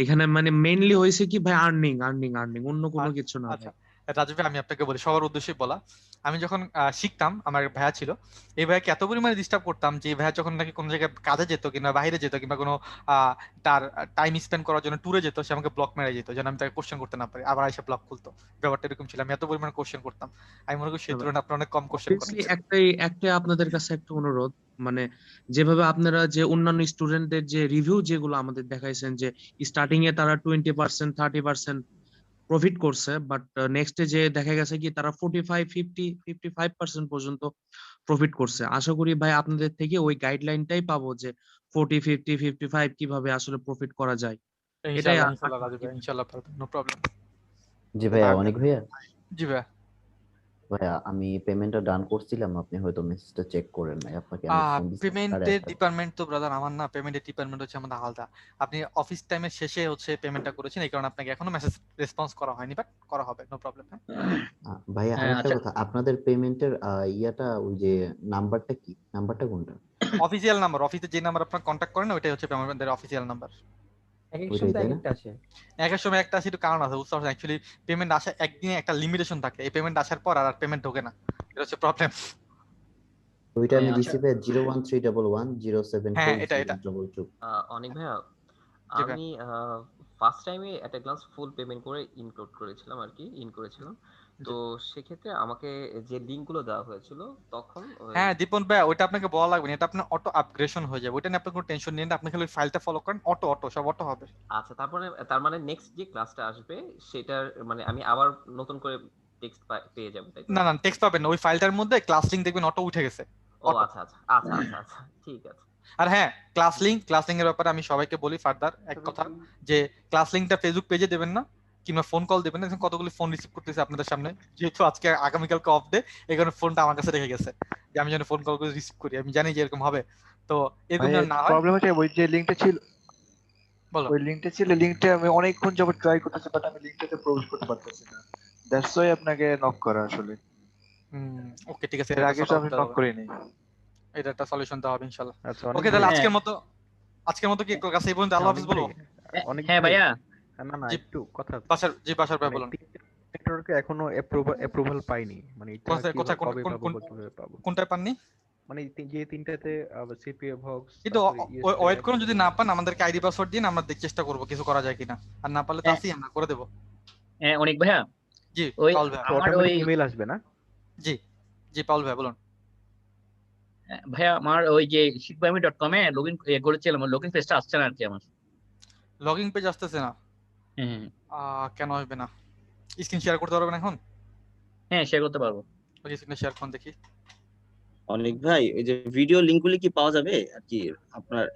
এখানে মানে মেইনলি হয়েছে কি ভাই, আর্নিং আর্নিং আর্নিং, অন্য কোনো কিছু না আচ্ছা ভাই। রাজু ভাই, আমি আপনাকে বলি সবার উদ্দেশ্যে বলা। আমি যখন শিখতাম, আমার এক ভাইয়া ছিল, এই ভাইয়াকে এত পরিমাণে ডিস্টার্ব করতাম যে এই ভাইয়া যখন নাকি কোনো জায়গায় কাজে যেত কিংবা বাইরে যেত কিংবা কোনো তার টাইম স্পেন্ড করার জন্য ট্যুরে যেত, সে আমাকে ব্লক মেরে যেত যেন আমি তাকে কোশ্চেন করতে না পারি, আবার এসে ব্লক খুলতো। ব্যাপারটা এরকম ছিল, আমি এত পরিমাণে কোশ্চেন করতাম। আমি মনে করি সেই তুলনায় আপনারা অনেক কম কোশ্চেন করেন। Obviously একটাই আপনাদের কাছে একটা অনুরোধ, মানে যেভাবে আপনারা যে অন্যান্য স্টুডেন্টদের যে রিভিউ যেগুলো আমাদের দেখাইছেন যে স্টার্টিং এ তারা 20% 30% প্রফিট করছে, বাট নেক্সটে যে দেখা গেছে কি তারা 45 50 55% পর্যন্ত প্রফিট করছে। আশা করি ভাই আপনাদের থেকে ওই গাইডলাইনটাই পাবো যে 40 50 55 কিভাবে আসলে প্রফিট করা যায়, এটাই ইনশাআল্লাহ ইনশাআল্লাহ রাজু ভাই, ইনশাআল্লাহ পারবেন, নো প্রবলেম। জি ভাইয়া, অনেক ভাইয়া। জি ভাই। ভাইয়া আমি পেমেন্টটা ডান করছিলাম, আপনি হয়তো মেসেজটা চেক করেন নাই, আপনাকে আমি ফোন দিছি পেমেন্টের 1:30 ডিপার্টমেন্ট তো ব্রাদার আমার না, পেমেন্টের ডিপার্টমেন্ট হচ্ছে আমাদের আলাদা। আপনি অফিস টাইমের শেষে হচ্ছে পেমেন্টটা করেছেন, এই কারণে আপনাকে এখনো মেসেজ রেসপন্স করা হয়নি, বাট করা হবে, নো প্রবলেম। ভাইয়া হ্যাঁ, আরেকটা আচ্ছা। কথা, আপনাদের পেমেন্টের ইয়াটা ওই যে নাম্বারটা কি, নাম্বারটা কোনটা? অফিসিয়াল নাম্বার, অফিসে যে নাম্বার আপনারা কন্ট্যাক্ট করেন ওইটাই হচ্ছে পেমেন্টের অফিসিয়াল নাম্বার। এক ওইটাই সময় তাই না? একটা আছে। এক এক সময় একটা আছে, একটু কারণ আছে, বুঝতে পারছেন? অ্যাকচুয়ালি পেমেন্ট আসা একদিনে একটা লিমিটেশন থাকে, এই পেমেন্ট আসার পর আর পেমেন্ট ঢোকে না, এটা হচ্ছে প্রবলেম। ওইটা আমি আচ্ছা। দিছি ভাই 01311 হ্যাঁ, এটা 07402। অনেক ভাইয়া, জি ভাই। আমি ফার্স্ট টাইমে একটা গ্লান্স ফুল পেমেন্ট করে ইনক্লুড করেছিলাম আর কি, করেছিলাম। তো সেক্ষেত্রে আমাকে যে লিঙ্কগুলো দেওয়া হয়েছিল তখন হ্যাঁ দীপন ভাই, ওইটা আপনাকে বলা লাগবে না, এটা আপনার অটো আপগ্রেডেশন হয়ে যাবে, ওইটা নিয়ে আপনি কোনো টেনশন নিন না, আপনি খালি ফাইলটা ফলো করেন, অটো সব অটো হবে। আচ্ছা, তারপরে তার মানে নেক্সট যে ক্লাসটা আসবে সেটার মানে আমি আবার নতুন করে টেক্সট পেয়ে যাবো, তাই তো? না টেক্সট পাবেন না, ওই ফাইলটার মধ্যে ক্লাস লিংক দেখবেন অটো উঠে গেছে। ও আচ্ছা আচ্ছা আচ্ছা আচ্ছা আচ্ছা, ঠিক আছে। আর হ্যাঁ, ক্লাস লিংক এর ব্যাপারে আমি সবাইকে বলি ফার্দার এক কথা, যে ক্লাস লিংকটা ফেসবুক পেজে দেবেন না কিংবা ফোন কল দেবেন না। এখন কতগুলি ফোন রিসিভ করতেছে আপনাদের সামনে, যেহেতু আজকে আগামীকালকে অফ ডে, এই কারণে ফোনটা আমার কাছে রেখে গেছে যে আমি যেন ফোন কল করে রিসিভ করি, আমি জানি যে এরকম হবে, তো এরকম যেন না হয়। প্রবলেম হচ্ছে ওই যে লিংকটা ছিল, বলো। ওই লিংকটা ছিল, লিংকটা আমি অনেকক্ষণ যাবত ট্রাই করতেছি, বাট আমি লিংকটাতে প্রবেশ করতে পারতেছি না। দ্যাটস ওয়াই আপনাকে নক করা আসলে। ওকে ঠিক আছে, এর আগে তো আমি নক করিনি। এটা একটা সলিউশন দেওয়া হবে ইনশাআল্লাহ। আচ্ছা, ওকে তাহলে আজকের মতো কি কাছে এই পর্যন্ত, আল্লাহ হাফেজ বলো। হ্যাঁ ভাইয়া, না একটু কথা বাসার ভাই বলুন। নেটওয়ার্কে এখনো অ্যাপ্রুভাল পাইনি, মানে এটা কোথায় কবে পাবো? কোনটায় পাননি? মানে যে তিনটাতে সিপিএ ভক্স, কিন্তু ওয়েট করুন, যদি না পান আমাদেরকে আইডি পাসওয়ার্ড দিন, আমরা চেষ্টা করব কিছু করা যায় কিনা, আর না পারলে তো আসি আমরা করে দেব। হ্যাঁ অনেক ভাইয়া, জি ওই পাউল ভাই, আমার ওই ইমেল আসবে না? জি পাউল ভাই বলুন। ভাইয়া আমার ওই যে শিখবামি.com এ লগইন করেছিলাম, লগইন পেজটা আসছে না আর কি আমার। লগইন পেজ আসতেছে না? হ্যাঁ কেন হবে না? স্ক্রিন শেয়ার করতে পারবেন এখন? হ্যাঁ শেয়ার করতে পারবো। ওই স্ক্রিনে শেয়ার করুন দেখি। অনেক ভাই ওই যে ভিডিও লিঙ্কগুলি কি পাওয়া যাবে আর কি আপনার